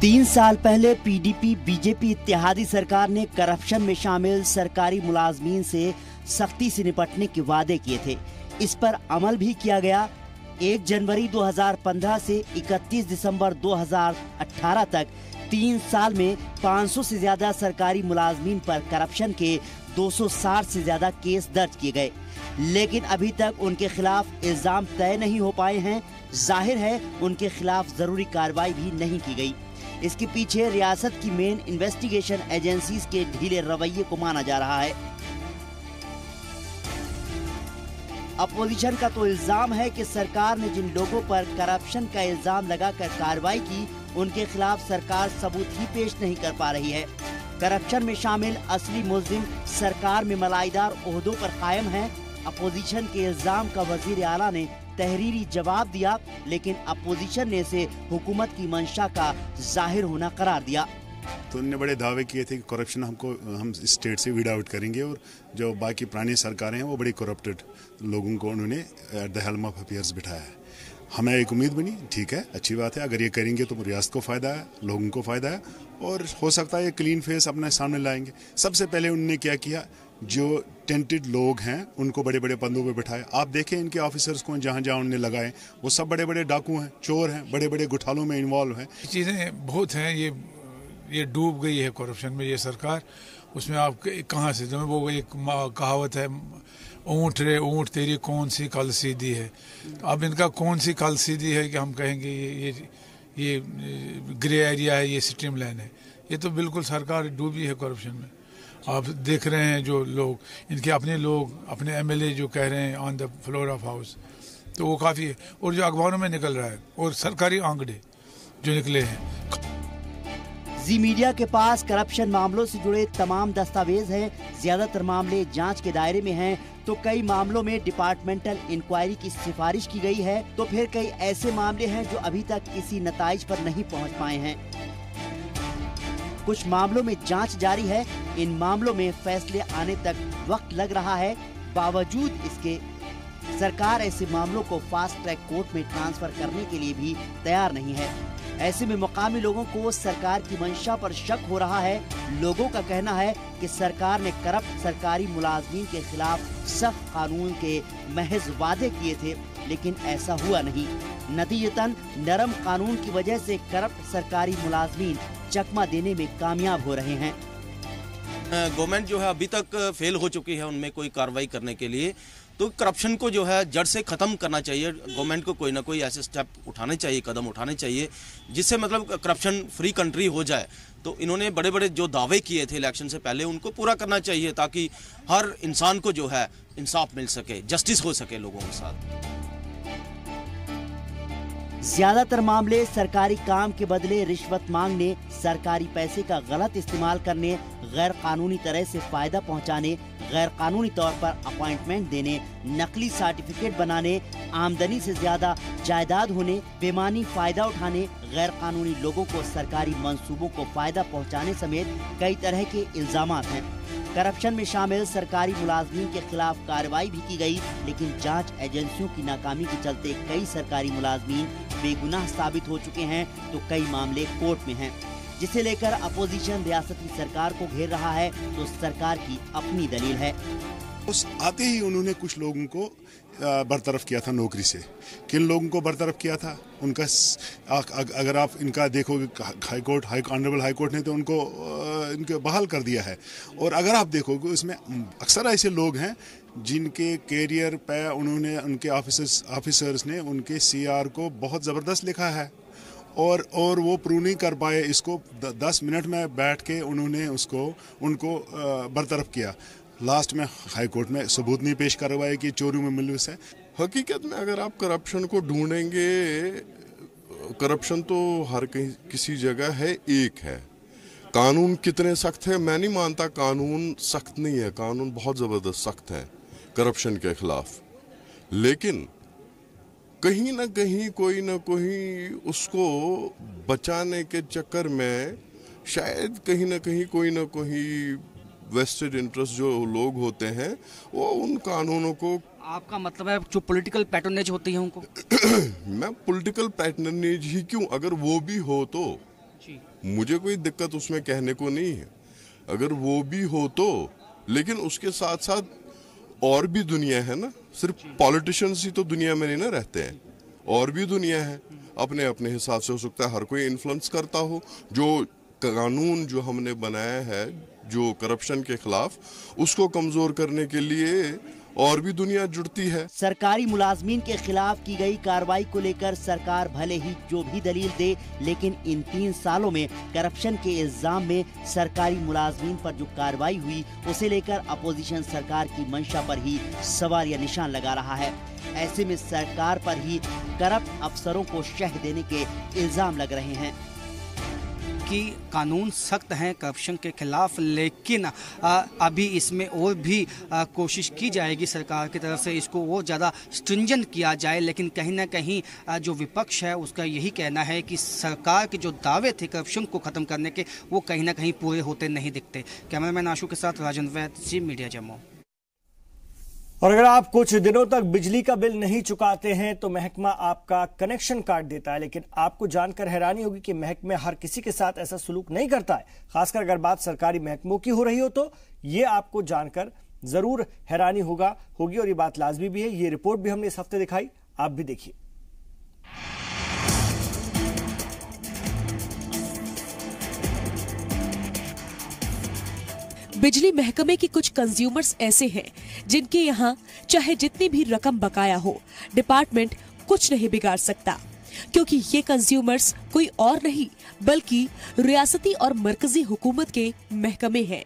3 साल पहले PDP बीजेपी इत्तेहादी सरकार ने करप्शन में शामिल सरकारी मुलाजमीन से सख्ती से निपटने के वादे किए थे। इस पर अमल भी किया गया। 1 जनवरी 2015 से 31 दिसंबर 2018 तक 3 साल में 500 से ज्यादा सरकारी मुलाजमीन पर करप्शन के 260 से ज्यादा केस दर्ज किए गए, लेकिन अभी तक उनके खिलाफ इल्जाम तय नहीं हो पाए हैं। जाहिर है उनके खिलाफ जरूरी कार्रवाई भी नहीं की गई। इसके पीछे रियासत की मेन इन्वेस्टिगेशन एजेंसीज के ढीले रवैये को माना जा रहा है। अपोजिशन का तो इल्जाम है कि सरकार ने जिन लोगों पर करप्शन का इल्जाम लगाकर कार्रवाई की, उनके खिलाफ सरकार सबूत ही पेश नहीं कर पा रही है। करप्शन में शामिल असली मुलजिम सरकार में मलाईदार ओहदों पर कायम हैं। अपोजिशन के इल्जाम का वजीर आला ने तहरीरी जवाब दिया, लेकिन अपोजिशन ने इसे हुकूमत की मंशा का जाहिर होना करार दिया। तो उन्होंने बड़े दावे किए थे कि करप्शन हम स्टेट से वीड आउट करेंगे, और जो बाकी पुरानी सरकारें हैं वो बड़ी करप्टेड लोगों को उन्होंने at the helm of affairs बिठाया है। हमें एक उम्मीद बनी, ठीक है, अच्छी बात है, अगर ये करेंगे तो रियासत को फ़ायदा है, लोगों को फ़ायदा है, और हो सकता है ये क्लीन फेस अपने सामने लाएंगे। सबसे पहले उन्होंने क्या किया, जो टेंटेड लोग हैं उनको बड़े बड़े पदों पे बिठाए। आप देखें इनके ऑफिसर्स को जहाँ जहाँ उन्होंने लगाए, वो सब बड़े बड़े डाकू हैं, चोर हैं, बड़े बड़े घोटालों में इन्वॉल्व हैं। चीज़ें बहुत हैं, ये डूब गई है करप्शन में ये सरकार। उसमें आप कहाँ से, जो वो एक कहावत है, ऊँट तेरी कौन सी कल सीधी है। अब इनका कौन सी कल सीधी है कि हम कहेंगे ये ग्रे एरिया है, ये स्ट्रीम लाइन है। ये तो बिल्कुल सरकार डूबी है करप्शन में। आप देख रहे हैं जो लोग, इनके अपने लोग, अपने एमएलए जो कह रहे हैं on the floor of house, तो वो काफ़ी है। और जो अखबारों में निकल रहा है, और सरकारी आंकड़े जो निकले हैं। जी मीडिया के पास करप्शन मामलों से जुड़े तमाम दस्तावेज हैं। ज्यादातर मामले जांच के दायरे में हैं, तो कई मामलों में डिपार्टमेंटल इंक्वायरी की सिफारिश की गई है, तो फिर कई ऐसे मामले हैं जो अभी तक किसी नताइज पर नहीं पहुंच पाए हैं। कुछ मामलों में जांच जारी है, इन मामलों में फैसले आने तक वक्त लग रहा है। बावजूद इसके सरकार ऐसे मामलों को फास्ट ट्रैक कोर्ट में ट्रांसफर करने के लिए भी तैयार नहीं है। ऐसे में मुकामी लोगों को सरकार की मंशा पर शक हो रहा है। लोगों का कहना है कि सरकार ने करप्ट सरकारी मुलाजमीन के खिलाफ सख्त कानून के महज वादे किए थे, लेकिन ऐसा हुआ नहीं। नतीजतन नरम कानून की वजह से करप्ट सरकारी मुलाजमीन चकमा देने में कामयाब हो रहे हैं। गवर्नमेंट जो है अभी तक फेल हो चुकी है उनमें कोई कार्रवाई करने के लिए। तो करप्शन को जो है जड़ से ख़त्म करना चाहिए। गवर्नमेंट को कोई ना कोई ऐसे स्टेप उठाने चाहिए, कदम उठाने चाहिए, जिससे मतलब करप्शन फ्री कंट्री हो जाए। तो इन्होंने बड़े बड़े जो दावे किए थे इलेक्शन से पहले, उनको पूरा करना चाहिए, ताकि हर इंसान को जो है इंसाफ मिल सके, जस्टिस हो सके लोगों के साथ। ज्यादातर मामले सरकारी काम के बदले रिश्वत मांगने, सरकारी पैसे का गलत इस्तेमाल करने, गैर कानूनी तरह से फायदा पहुंचाने, गैर कानूनी तौर पर अपॉइंटमेंट देने, नकली सर्टिफिकेट बनाने, आमदनी से ज्यादा जायदाद होने, बेमानी फायदा उठाने, गैर कानूनी लोगों को सरकारी मंसूबों को फायदा पहुंचाने समेत कई तरह के इल्जामात हैं। करप्शन में शामिल सरकारी मुलाजमीन के खिलाफ कार्रवाई भी की गई, लेकिन जांच एजेंसियों की नाकामी के चलते कई सरकारी मुलाजमीन बेगुनाह साबित हो चुके हैं, तो कई मामले कोर्ट में हैं, जिसे लेकर अपोजिशन रियासती सरकार को घेर रहा है। तो सरकार की अपनी दलील है। उस आते ही उन्होंने कुछ लोगों को बरतरफ किया था नौकरी से। किन लोगों को बरतरफ किया था उनका, अगर आप इनका देखोगे, ऑनरेबल हाई कोर्ट ने तो उनको इनको बहाल कर दिया है। और अगर आप देखोगे उसमें अक्सर ऐसे लोग हैं जिनके कैरियर पे उन्होंने, उनके ऑफिसर्स ने उनके सीआर को बहुत ज़बरदस्त लिखा है, और वो प्रूव नहीं कर पाए। इसको 10 मिनट में बैठ के उन्होंने उनको बरतरफ किया। लास्ट में हाई कोर्ट में सबूत नहीं पेश करवाए कि चोरियों में मुलविस है। हकीकत में अगर आप करप्शन को ढूंढेंगे, करप्शन तो हर कहीं किसी जगह है, एक है। कानून कितने सख्त है, मैं नहीं मानता कानून सख्त नहीं है, कानून बहुत ज़बरदस्त सख्त है करप्शन के खिलाफ, लेकिन कहीं ना कहीं कोई ना कोई उसको बचाने के चक्कर में शायद कहीं ना कहीं वेस्टेड इंटरेस्ट जो लोग होते हैं वो उन कानूनों को। आपका मतलब है जो पॉलिटिकल पैटर्नेज होती है उनको? मैं पॉलिटिकल पैटर्नेज ही क्यों, अगर वो भी हो तो मुझे कोई दिक्कत उसमें कहने को नहीं है, अगर वो भी हो तो। लेकिन उसके साथ साथ और भी दुनिया है ना, सिर्फ पॉलिटिशियंस ही तो दुनिया में नहीं ना रहते हैं, और भी दुनिया है। अपने अपने हिसाब से हो सकता है हर कोई इन्फ्लुएंस करता हो। जो कानून जो हमने बनाया है जो करप्शन के खिलाफ, उसको कमजोर करने के लिए और भी दुनिया जुड़ती है। सरकारी मुलाजमीन के खिलाफ की गई कार्रवाई को लेकर सरकार भले ही जो भी दलील दे, लेकिन इन 3 सालों में करप्शन के इल्जाम में सरकारी मुलाजमीन पर जो कार्रवाई हुई, उसे लेकर अपोजिशन सरकार की मंशा पर ही सवाल या निशान लगा रहा है। ऐसे में सरकार पर ही करप्ट अफसरों को शह देने के इल्जाम लग रहे हैं। कि कानून सख्त हैं करप्शन के खिलाफ, लेकिन अभी इसमें और भी कोशिश की जाएगी सरकार की तरफ से, इसको और ज़्यादा स्ट्रिंजेंट किया जाए। लेकिन कहीं ना कहीं जो विपक्ष है उसका यही कहना है कि सरकार के जो दावे थे करप्शन को ख़त्म करने के, वो कहीं ना कहीं पूरे होते नहीं दिखते। कैमरामैन आशु के साथ राजन वैद, जी मीडिया जम्मू। और अगर आप कुछ दिनों तक बिजली का बिल नहीं चुकाते हैं तो महकमा आपका कनेक्शन काट देता है, लेकिन आपको जानकर हैरानी होगी कि महकमे हर किसी के साथ ऐसा सलूक नहीं करता है। खासकर अगर बात सरकारी महकमों की हो रही हो तो ये आपको जानकर जरूर हैरानी होगी और ये बात लाजमी भी है। ये रिपोर्ट भी हमने इस हफ्ते दिखाई, आप भी देखिए। बिजली महकमे के कुछ कंज्यूमर्स ऐसे हैं जिनके यहाँ चाहे जितनी भी रकम बकाया हो, डिपार्टमेंट कुछ नहीं बिगाड़ सकता, क्योंकि ये कंज्यूमर्स कोई और नहीं बल्कि रियासती और मरकजी हुकूमत के महकमे हैं।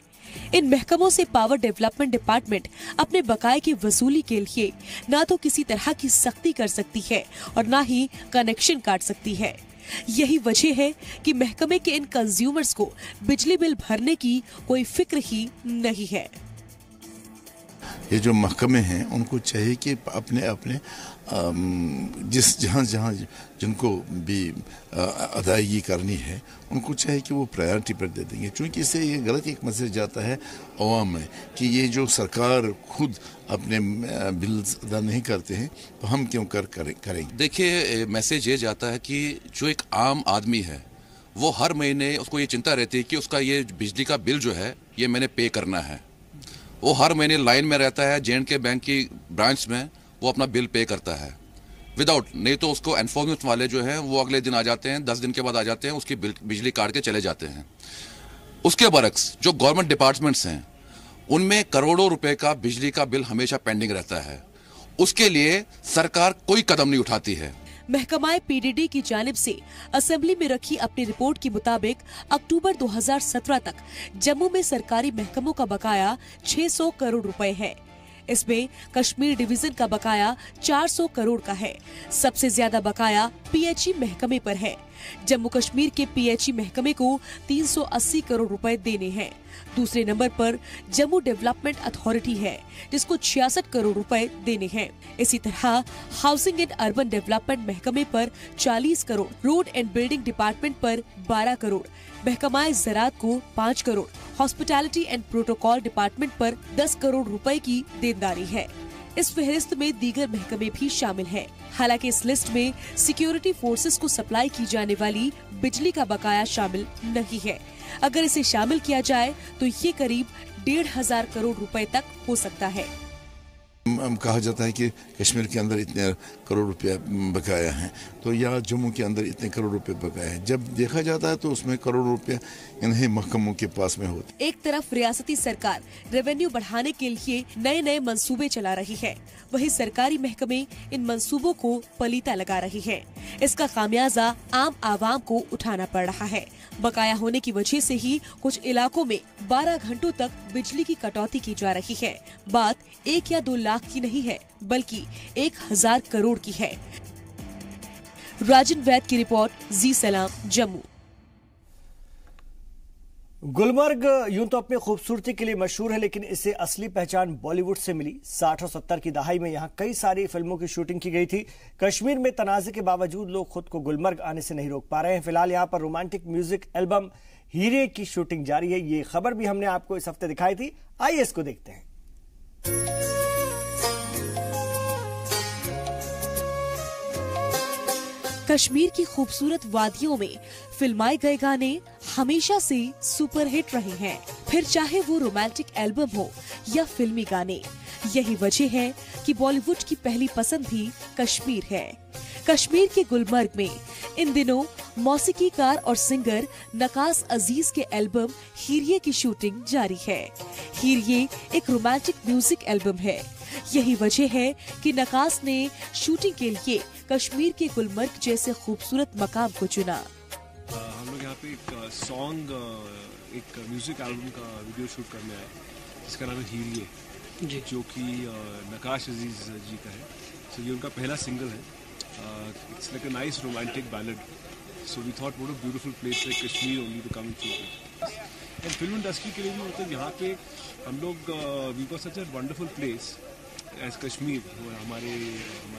इन महकमों से पावर डेवलपमेंट डिपार्टमेंट अपने बकाये की वसूली के लिए ना तो किसी तरह की सख्ती कर सकती है और ना ही कनेक्शन काट सकती है। यही वजह है कि महकमे के इन कंज्यूमर्स को बिजली बिल भरने की कोई फिक्र ही नहीं है। ये जो महकमे हैं उनको चाहिए कि अपने अपने जहाँ जिनको भी अदायगी करनी है उनको चाहिए कि वो प्रायोरिटी पर दे देंगे, क्योंकि इससे ये गलत एक मैसेज जाता है अवाम में कि ये जो सरकार खुद अपने बिल्स अदा नहीं करते हैं तो हम क्यों करेंगे। देखिए, मैसेज ये जाता है कि जो एक आम आदमी है वो हर महीने उसको ये चिंता रहती है कि उसका ये बिजली का बिल जो है ये मैंने पे करना है। वो हर महीने लाइन में रहता है J&K बैंक की ब्रांच में, वो अपना बिल पे करता है विदाउट, नहीं तो उसको एनफोर्समेंट वाले जो हैं वो अगले दिन आ जाते हैं, 10 दिन के बाद आ जाते हैं, उसकी बिजली काट के चले जाते हैं। उसके बरक्स जो गवर्नमेंट डिपार्टमेंट्स हैं उनमें करोड़ों रुपए का बिजली का बिल हमेशा पेंडिंग रहता है, उसके लिए सरकार कोई कदम नहीं उठाती है। महकमाए PDD की जानिब से असेंबली में रखी अपनी रिपोर्ट के मुताबिक अक्टूबर 2017 तक जम्मू में सरकारी महकमों का बकाया 600 करोड़ रुपए है। इसमें कश्मीर डिवीजन का बकाया 400 करोड़ का है। सबसे ज्यादा बकाया PHE महकमे पर है। जम्मू कश्मीर के PHE महकमे को 380 करोड़ रुपए देने हैं। दूसरे नंबर पर जम्मू डेवलपमेंट अथॉरिटी है जिसको 66 करोड़ रुपए देने हैं। इसी तरह हाउसिंग एंड अर्बन डेवलपमेंट महकमे पर 40 crore, road and building department पर 12 करोड़, महकमाए ज़राअत को 5 crore, hospitality and protocol department पर 10 करोड़ रुपए की देनदारी है। इस फहरिस्त में दीगर महकमे भी शामिल हैं। हालांकि इस लिस्ट में सिक्योरिटी फोर्सेस को सप्लाई की जाने वाली बिजली का बकाया शामिल नहीं है। अगर इसे शामिल किया जाए तो ये करीब 1,500 करोड़ रुपए तक हो सकता है। कहा जाता है कि कश्मीर के अंदर इतने करोड़ रुपया बकाया है तो या जम्मू के अंदर इतने करोड़ रुपए बकाया है, जब देखा जाता है तो उसमें करोड़ रुपया इन्हीं महकमों के पास में होते। एक तरफ रियासती सरकार रेवेन्यू बढ़ाने के लिए नए नए मंसूबे चला रही है, वहीं सरकारी महकमे इन मंसूबों को पलीता लगा रही है। इसका खामियाजा आम आवाम को उठाना पड़ रहा है। बकाया होने की वजह से ही कुछ इलाकों में 12 घंटों तक बिजली की कटौती की जा रही है। बात 1 या 2 लाख की नहीं है बल्कि 1000 करोड़ की है। राजन वैद की रिपोर्ट, जी सलाम, जम्मू। गुलमर्ग यूं तो अपनी खूबसूरती के लिए मशहूर है, लेकिन इसे असली पहचान बॉलीवुड से मिली। 60 और 70 की दहाई में यहां कई सारी फिल्मों की शूटिंग की गई थी। कश्मीर में तनाज़े के बावजूद लोग खुद को गुलमर्ग आने से नहीं रोक पा रहे हैं। फिलहाल यहां पर रोमांटिक म्यूजिक एल्बम हीरे की शूटिंग जारी है। ये खबर भी हमने आपको इस हफ्ते दिखाई थी, आइए इसको देखते हैं। कश्मीर की खूबसूरत वादियों में फिल्माए गए गाने हमेशा से सुपरहिट रहे हैं, फिर चाहे वो रोमांटिक एल्बम हो या फिल्मी गाने। यही वजह है कि बॉलीवुड की पहली पसंद भी कश्मीर है। कश्मीर के गुलमर्ग में इन दिनों मौसीकीकार और सिंगर नकास अजीज के एल्बम हीरिये की शूटिंग जारी है। हीरिये एक रोमांटिक म्यूजिक एल्बम है। यही वजह है कि नकास ने शूटिंग के लिए कश्मीर के गुलमर्ग जैसे खूबसूरत मकाम को चुना। हम लोग यहाँ पे एक सॉन्ग, एक म्यूजिक एल्बम का वीडियो शूट करने आए जिसका नाम है हीरिये, जो कि नकाश अजीज जी का है। तो ये उनका पहला सिंगल है। It's like a nice romantic ballad. So we thought what a beautiful place like Kashmir only to come and shoot it. And film industry के लिए भी मतलब यहाँ पे हम लोग we got such a wonderful place as Kashmir हमारे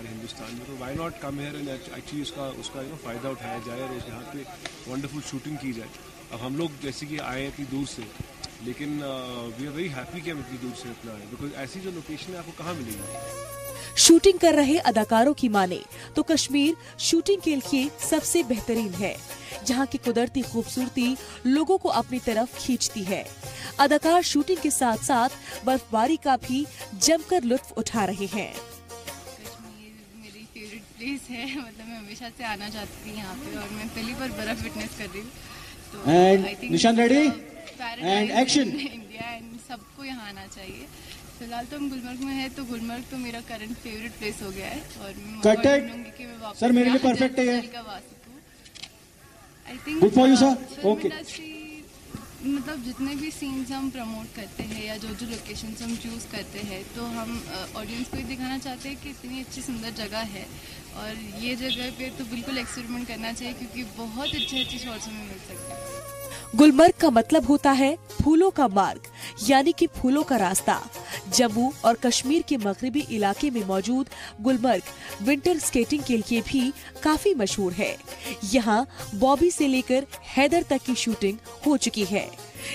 हिंदुस्तान में, तो why not come here and actually उसका फ़ायदा उठाया जाए और यहाँ पे wonderful shooting की जाए. अब हम लोग जैसे कि आए इतनी दूर से, लेकिन we are very happy कि हम इतनी दूर से इतना आए, because ऐसी जो लोकेशन है आपको कहाँ मिलेगी. शूटिंग कर रहे अदाकारों की माने तो कश्मीर शूटिंग के लिए सबसे बेहतरीन है, जहां की कुदरती खूबसूरती लोगों को अपनी तरफ खींचती है. अदाकार शूटिंग के साथ साथ बर्फबारी का भी जमकर लुत्फ उठा रहे हैं. कश्मीर मेरी फेवरेट प्लेस है, मतलब मैं हमेशा से आना चाहती थी यहाँ पे, और मैं पहली बार बर्फ विटनेस कर रही हूँ. तो निशान ready and action. India and सबको यहाँ आना चाहिए. फिलहाल तो हम गुलमर्ग में है, तो गुलमर्ग तो मेरा करंट फेवरेट प्लेस हो गया है, और मैं कि मैं वापस सर मेरे लिए परफेक्ट है. I think good for you sir. Okay. मतलब जितने भी सीन्स हम प्रमोट करते हैं या जो लोकेशंस हम चूज करते हैं, तो हम ऑडियंस को ये दिखाना चाहते हैं कि इतनी अच्छी सुंदर जगह है, और ये जगह पे तो बिल्कुल एक्सपेरिमेंट करना चाहिए, क्योंकि बहुत अच्छे शॉट्स हमें मिल सकते हैं. गुलमर्ग का मतलब होता है फूलों का मार्ग, यानी कि फूलों का रास्ता. जम्मू और कश्मीर के मगरिबी इलाके में मौजूद गुलमर्ग विंटर स्केटिंग के लिए भी काफी मशहूर है. यहाँ बॉबी से लेकर हैदर तक की शूटिंग हो चुकी है.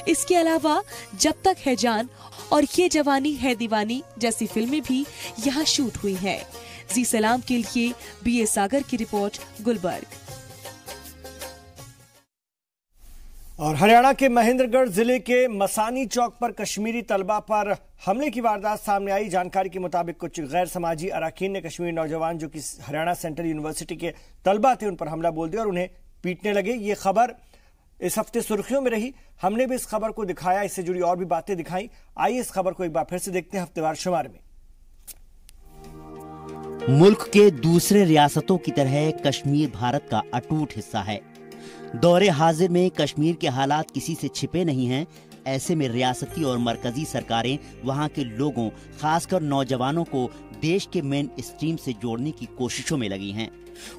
इसके अलावा जब तक है जान और ये जवानी है दीवानी जैसी फिल्में भी यहाँ शूट हुई हैं. जी सलाम के लिए BA सागर की रिपोर्ट, गुलबर्ग. और हरियाणा के महेंद्रगढ़ जिले के मसानी चौक पर कश्मीरी तलबा पर हमले की वारदात सामने आई. जानकारी के मुताबिक कुछ गैर समाजी अराकीन ने कश्मीरी नौजवान जो कि हरियाणा सेंट्रल यूनिवर्सिटी के तलबा थे उन पर हमला बोल दिया और उन्हें पीटने लगे. ये खबर इस हफ्ते सुर्खियों में रही. हमने भी इस खबर को दिखाया, इससे जुड़ी और भी बातें दिखाई. आइए इस खबर को एक बार फिर से देखते हैं हफ्तेवार शुमार में. मुल्क के दूसरे रियासतों की तरह कश्मीर भारत का अटूट हिस्सा है. दौरे हाजिर में कश्मीर के हालात किसी से छिपे नहीं हैं. ऐसे में रियासती और मरकजी सरकारें वहां के लोगों, खासकर नौजवानों को देश के मेन स्ट्रीम से जोड़ने की कोशिशों में लगी हैं.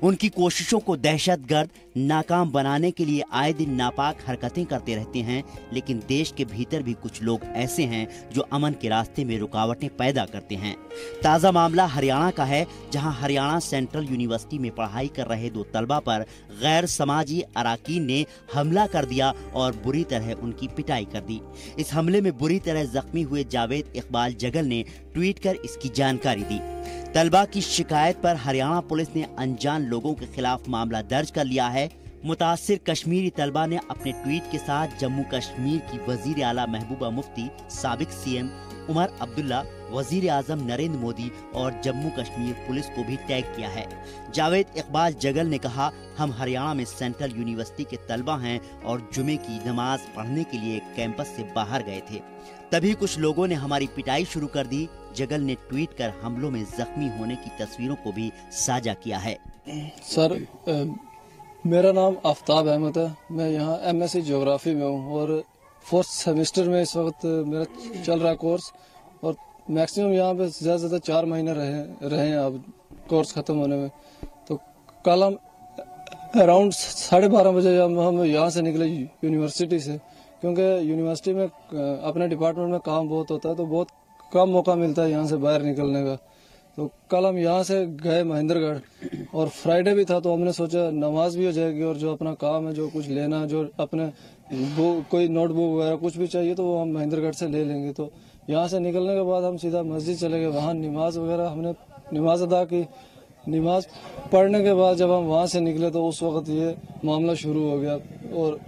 उनकी कोशिशों को दहशतगर्द नाकाम बनाने के लिए आए दिन नापाक हरकतें करते रहते हैं. लेकिन देश के भीतर भी कुछ लोग ऐसे हैं जो अमन के रास्ते में रुकावटें पैदा करते हैं. ताज़ा मामला हरियाणा का है, जहां हरियाणा सेंट्रल यूनिवर्सिटी में पढ़ाई कर रहे 2 तलबा पर गैर समाजी अराकीन ने हमला कर दिया और बुरी तरह उनकी पिटाई कर दी. इस हमले में बुरी तरह जख्मी हुए जावेद इकबाल जगल ने ट्वीट कर इसकी जानकारी दी. तलबा की शिकायत पर हरियाणा पुलिस ने अनजान लोगों के खिलाफ मामला दर्ज कर लिया है. मुतासिर कश्मीरी तलबा ने अपने ट्वीट के साथ जम्मू कश्मीर की वजीर आला महबूबा मुफ्ती, साबिक CM उमर अब्दुल्ला, वजीर आजम नरेंद्र मोदी और जम्मू कश्मीर पुलिस को भी टैग किया है. जावेद इकबाल जगल ने कहा, हम हरियाणा में सेंट्रल यूनिवर्सिटी के तलबा हैं और जुमे की नमाज पढ़ने के लिए कैंपस से बाहर गए थे. तभी कुछ लोगों ने हमारी पिटाई शुरू कर दी. जगल ने ट्वीट कर हमलों में जख्मी होने की तस्वीरों को भी साझा किया है. सर मेरा नाम आफ्ताब अहमद है. मैं यहाँ MSc ज्योग्राफी में हूँ और 4th सेमेस्टर में इस वक्त मेरा चल रहा कोर्स, और मैक्सिमम यहाँ पे ज़्यादा से ज़्यादा 4 महीने रहे हैं अब कोर्स ख़त्म होने में. तो कल हम अराउंड 12:30 बजे हम यहाँ से निकले यूनिवर्सिटी से, क्योंकि यूनिवर्सिटी में अपने डिपार्टमेंट में काम बहुत होता है, तो बहुत कम मौका मिलता है यहाँ से बाहर निकलने का. तो कल हम यहाँ से गए महेंद्रगढ़, और फ्राइडे भी था, तो हमने सोचा नमाज भी हो जाएगी और जो अपना काम है, जो कुछ लेना, जो अपने कोई नोटबुक वगैरह कुछ भी चाहिए तो वो हम महेंद्रगढ़ से ले लेंगे. तो यहाँ से निकलने के बाद हम सीधा मस्जिद चले गए. वहाँ नमाज वगैरह हमने नमाज अदा की. नमाज पढ़ने के बाद जब हम वहाँ से निकले तो उस वक्त ये मामला शुरू हो गया, और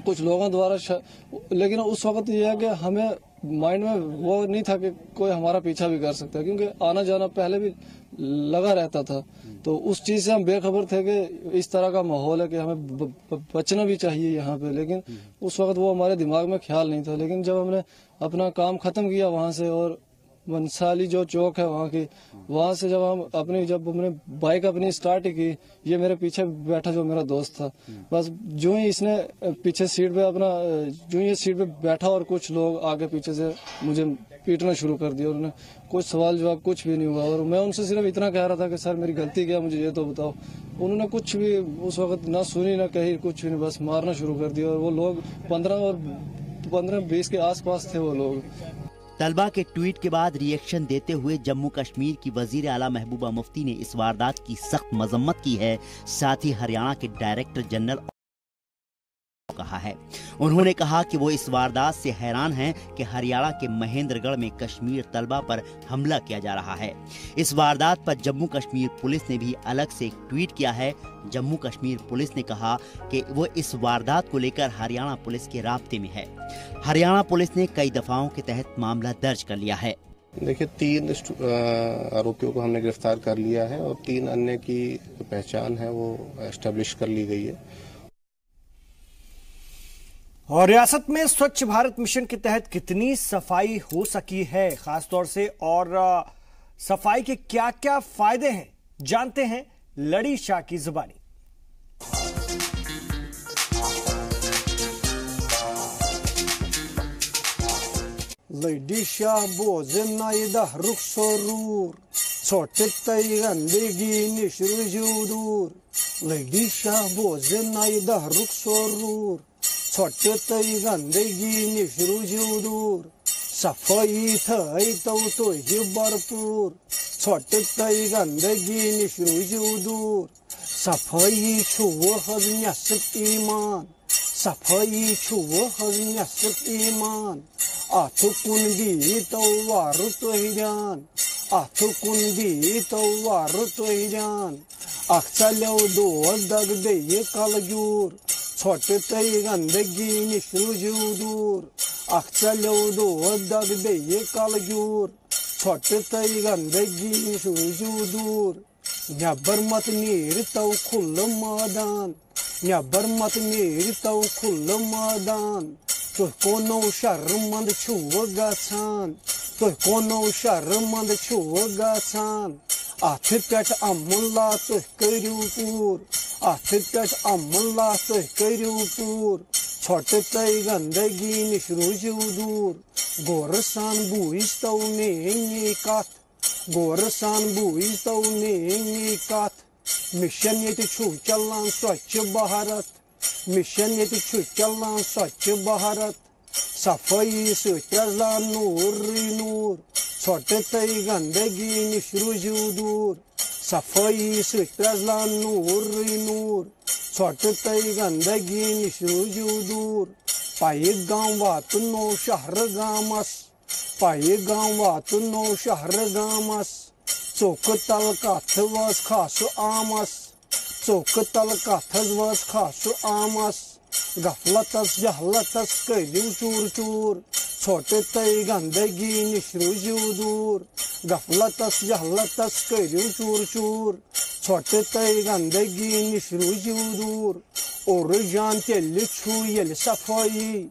कुछ लोगों द्वारा लेकिन उस वक्त ये है कि हमें माइंड में वो नहीं था कि कोई हमारा पीछा भी कर सकता है, क्योंकि आना जाना पहले भी लगा रहता था. तो उस चीज़ से हम बेखबर थे कि इस तरह का माहौल है कि हमें बचना भी चाहिए यहाँ पे. लेकिन उस वक्त वो हमारे दिमाग में ख्याल नहीं था. लेकिन जब हमने अपना काम ख़त्म किया वहाँ से, और मनसाली जो चौक है वहाँ की, वहाँ से जब हमने बाइक अपनी स्टार्ट की, ये मेरे पीछे बैठा जो मेरा दोस्त था, बस जो ही इसने पीछे सीट पे जो ही सीट पे बैठा और कुछ लोग आगे पीछे से मुझे पीटना शुरू कर दिया। उन्होंने कुछ सवाल जवाब कुछ भी नहीं हुआ और मैं उनसे सिर्फ इतना कह रहा था कि सर मेरी गलती क्या, मुझे ये तो बताओ। उन्होंने कुछ भी उस वक्त ना सुनी ना कही, कुछ भी नहीं, बस मारना शुरू कर दिया। और वो लोग 15-20 के आसपास थे वो लोग। तलबा के ट्वीट के बाद रिएक्शन देते हुए जम्मू कश्मीर की वजीर आला महबूबा मुफ्ती ने इस वारदात की सख्त मजम्मत की है। साथ ही हरियाणा के डायरेक्टर जनरल कहा है। उन्होंने कहा कि वो इस वारदात से हैरान हैं कि हरियाणा के महेंद्रगढ़ में कश्मीर तलबा पर हमला किया जा रहा है। इस वारदात पर जम्मू कश्मीर पुलिस ने भी अलग से एक ट्वीट किया है। जम्मू कश्मीर पुलिस ने कहा कि वो इस वारदात को लेकर हरियाणा पुलिस के राब्ते में है। हरियाणा पुलिस ने कई दफाओं के तहत मामला दर्ज कर लिया है। देखिए 3 आरोपियों को हमने गिरफ्तार कर लिया है और 3 अन्य की पहचान है वो एस्टेब्लिश कर ली गई है। और रियासत में स्वच्छ भारत मिशन के तहत कितनी सफाई हो सकी है खासतौर से, और सफाई के क्या क्या फायदे हैं, जानते हैं लड़ी शाह की जुबानी। लड़ी शाह बोजना रुखसरूर छोटे गंदगी निशरूर। लड़ी शाह बोजना रुखसरूर छोटे गंदगी निशरूर। सफाई थई तो ही भरपूर छोटे गंदगी निशरूर। सफाई छुओ हज नसत ईमान, सफाई छुओ हज नसत ईमान। आथु कुंदी तो वारु तो ही जान, आथु कुंदी तो वारु तो ही जान। अक्सलो दो दग दे ये कलजूर छोटे गंदगी निशरूर। अक्सलो दो दग दे ये कलजूर छोटे गंदगी निशरूर। नबर मत नीर तो खुल्ल मैदान, नबर मत नीर तो खुल्ल मैदान। तो कोनो शर्मंद छुओ गछान, तो कोनो शर्मंद छुओ गछान। अथ पे अमुल्ला तो करू पूर, अथ पे अमुल्ला तो करू पूर। छोटे गंदगी निशरूर। गोरसान बुइस तो ने कथ, गोरसान बुइस तो ने कथ। मिशन ये छु चलान स्वच्छ भारत, मिशन ये छु चलान स्वच्छ भारत। सफाई सुचला नूर नूर छोटे गंदगी निशरूर। सफाई सुचला नूर नूर छोटे गंदगी निशरूर। पाए गाँव वात नो शहर गामस, पाए गाँव वात नो शहर गामस। चौक तल कथ वस खासु आमस, चौक तल कथ वस खासु आमस। गफलतस जहलतस करियो चूर चूर छोटे गंदगी निशरूर। गफलतस जहलतस करियो चूर चूर छोटे गंदगी निशरूर। और जानते लिछू ये सफाई,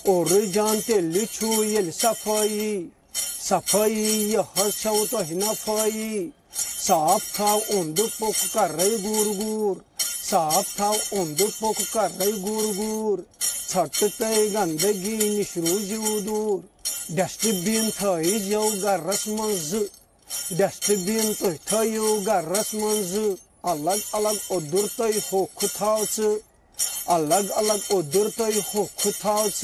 और जानते लिछू ये सफाई। सफाई यह छो तो ही नफाई। साफ था उन्द पुक कर रही गुर गुर, साफ था उन्द पुक कर रही गुर गुर। छोटे गंदगी निशरूर। डस्टबिन थई जो गरस मंज, डस्टबिन तो थयो गरस मंज। अलग अलग उदुर तई होख थाउच, अलग अलग उदुर तई होख थाउच।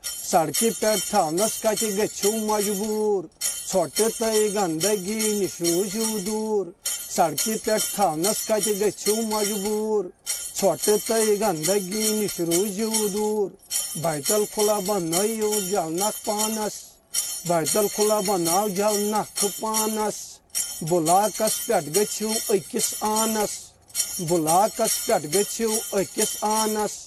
सड़की पर थानस कच गच्छू मजबूर छोटे गंदगी निशरूर। सड़की पर थानस कच गच्छू मजबूर छोटे गंदगी निशरूर। बैतल खुला बनाओ जलनक पानस, बैतल खुला बनाओ जलनक पानस। बुलाकस पेट गच्छू अकिस आनस, बुलाकस पेट गच्छू अकिस आनस।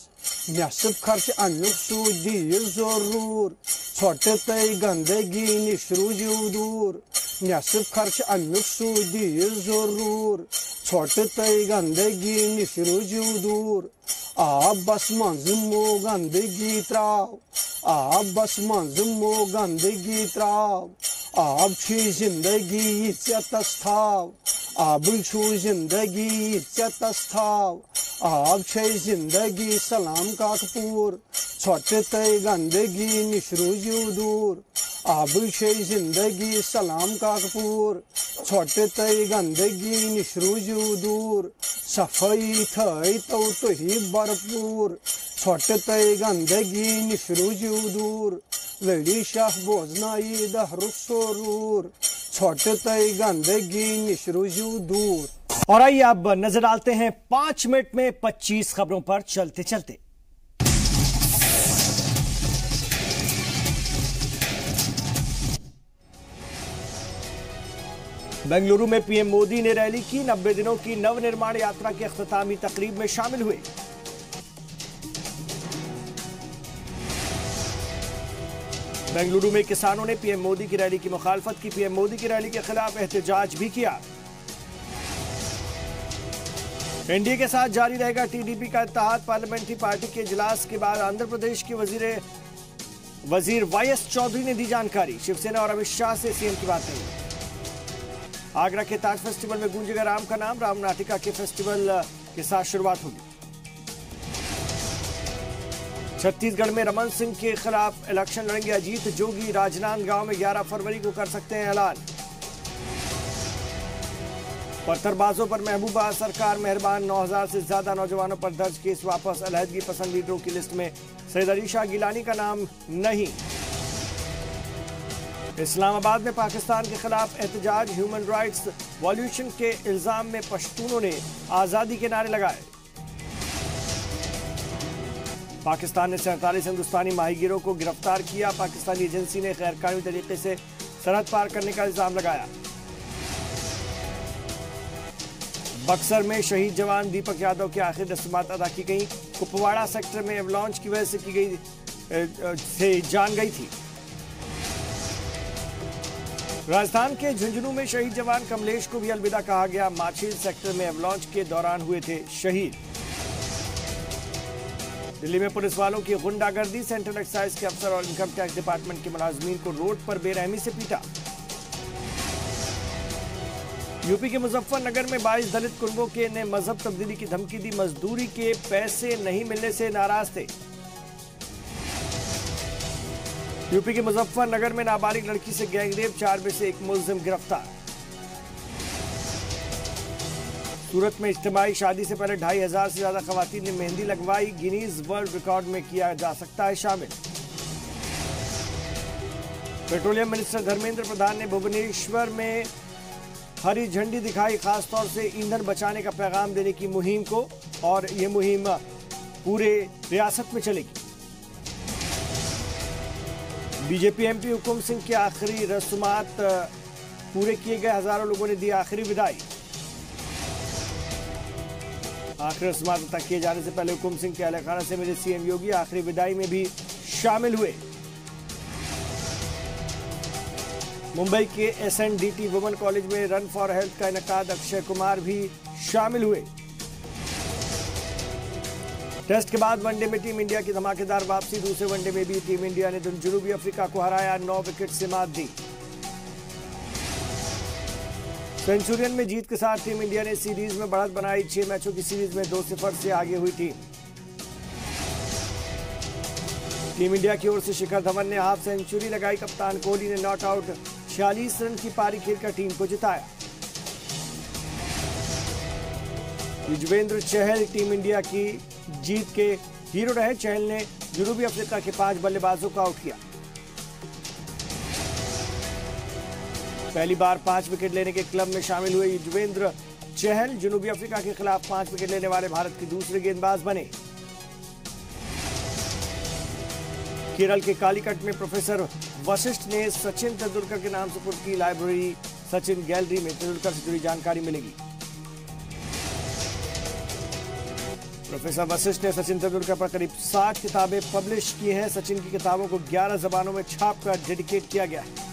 नसब खर्च अनुक सूद दियो जरूर छोटे गंदगी निशरूर। नसब खर्च अनुक सूद दियो जरूर छोटे गंदगी निशरूर। आप बस मंज मो गंदगी त्राव, आप बस मंज मो गंदगी त्राव। आप छी जिंदगी इज्जतस थाव, आप छू जिंदगी इज्जतस थाव। आप छे जिंदगी सलाम काकपूर छोटे गंदगी निशरूर। आबू छे जिंदगी सलाम काकपूर छोटे तई गंदगी निशरू दूर सफाई थई तो ही भरपूर छोटे तई गंदगी निशरू दूर लड़ी शाह बोझनाई दहरुख सोरूर छोटे तई गंदगी निशरू दूर। और आइए अब नजर डालते हैं 5 मिनट में 25 खबरों पर चलते चलते। बेंगलुरु में पीएम मोदी ने रैली की। 90 दिनों की नवनिर्माण यात्रा के अख्तामी तकरीब में शामिल हुए। बेंगलुरु में किसानों ने पीएम मोदी की रैली की मुखालफत की। पीएम मोदी की रैली के खिलाफ एहतजाज भी किया। एनडीए के साथ जारी रहेगा टीडीपी का इत्तेहाद। पार्लियामेंट्री पार्टी के इजलास के बाद आंध्र प्रदेश के वजीर वाईएस चौधरी ने दी जानकारी। शिवसेना और अमित शाह से सीएम की बात नहीं। आगरा के ताज फेस्टिवल में गूंजेगा राम का नाम। राम नाटिका के फेस्टिवल के साथ शुरुआत होगी। छत्तीसगढ़ में रमन सिंह के खिलाफ इलेक्शन लड़ेंगे अजीत जोगी। राजनांदगांव में 11 फरवरी को कर सकते हैं ऐलान। पत्थरबाजों पर महबूबा सरकार मेहरबान। 9000 से ज्यादा नौजवानों पर दर्ज केस वापस। अलहदगी पसंद लीडरों की लिस्ट में सैयद अली शाह गिलानी का नाम नहीं। इस्लामाबाद में पाकिस्तान के खिलाफ एहतजाज। ह्यूमन राइट्स वॉल्यूशन के इल्जाम में पश्तूनों ने आजादी के नारे लगाए। पाकिस्तान ने 47 हिंदुस्तानी माहीगीरों को गिरफ्तार किया। पाकिस्तानी एजेंसी ने गैरकानूनी तरीके से सरहद पार करने का इल्जाम लगाया। बक्सर में शहीद जवान दीपक यादव की आखिरी रस्मात अदा की गई। कुपवाड़ा सेक्टर में एवलांच की वजह से जान गई थी। राजस्थान के झुंझुनू में शहीद जवान कमलेश को भी अलविदा कहा गया। माछिल सेक्टर में एवलांच के दौरान हुए थे शहीद। दिल्ली में पुलिस वालों की गुंडागर्दी। सेंट्रल एक्साइज के अफसर और इनकम टैक्स डिपार्टमेंट के मुलाजमीन को रोड पर बेरहमी से पीटा। यूपी के मुजफ्फरनगर में 22 दलित कुंबों के ने मजहब तब्दीली की धमकी दी। मजदूरी के पैसे नहीं मिलने से नाराज थे। यूपी के मुजफ्फरनगर में नाबालिग लड़की से गैंगरेप। 4 में से 1 मुलजिम गिरफ्तार। सूरत में इज्तिमाई शादी से पहले 2500 से ज्यादा खवातीन ने मेहंदी लगवाई। गिनीज वर्ल्ड रिकॉर्ड में किया जा सकता है शामिल। पेट्रोलियम मिनिस्टर धर्मेंद्र प्रधान ने भुवनेश्वर में हरी झंडी दिखाई। खासतौर से ईंधन बचाने का पैगाम देने की मुहिम को। और ये मुहिम पूरे रियासत में चलेगी। बीजेपी एमपी हुकुम सिंह के आखिरी रस्मात पूरे किए गए। हजारों लोगों ने दी आखिरी विदाई। आखिरी रस्मात अदा किए जाने से पहले हुकुम सिंह के अहलखाना से मिले सीएम योगी। आखिरी विदाई में भी शामिल हुए। मुंबई के एसएनडीटी वुमेन कॉलेज में रन फॉर हेल्थ का इनकाद। अक्षय कुमार भी शामिल हुए। टेस्ट के बाद वनडे में टीम इंडिया की धमाकेदार वापसी। दूसरे वनडे में भी टीम इंडिया ने जनूबी अफ्रीका को हराया। 9 विकेट से मात दी। सेंचुरियन में जीत के साथ टीम इंडिया ने सीरीज में बढ़त बनाई। 6 मैचों की सीरीज में 2-0 से आगे हुई टीम इंडिया की ओर से शिखर धवन ने हाफ सेंचुरी लगाई। कप्तान कोहली ने नॉट आउट 46 रन की पारी खेलकर टीम को जिताया। युजवेंद्र चहल टीम इंडिया की जीत के हीरो रहे। चहल ने जनूबी अफ्रीका के 5 बल्लेबाजों को आउट किया। पहली बार 5 विकेट लेने के क्लब में शामिल हुए युजवेंद्र चहल जनूबी अफ्रीका के खिलाफ 5 विकेट लेने वाले भारत के दूसरे गेंदबाज बने। केरल के कालीकट में प्रोफेसर वशिष्ठ ने सचिन तेंदुलकर के नाम सुपुर्द की लाइब्रेरी। सचिन गैलरी में तेंदुलकर से जुड़ी जानकारी मिलेगी। प्रोफेसर वशिष्ठ ने सचिन तेंदुलकर पर करीब 60 किताबें पब्लिश की हैं। सचिन की किताबों को 11 जबानों में छापकर डेडिकेट किया गया है।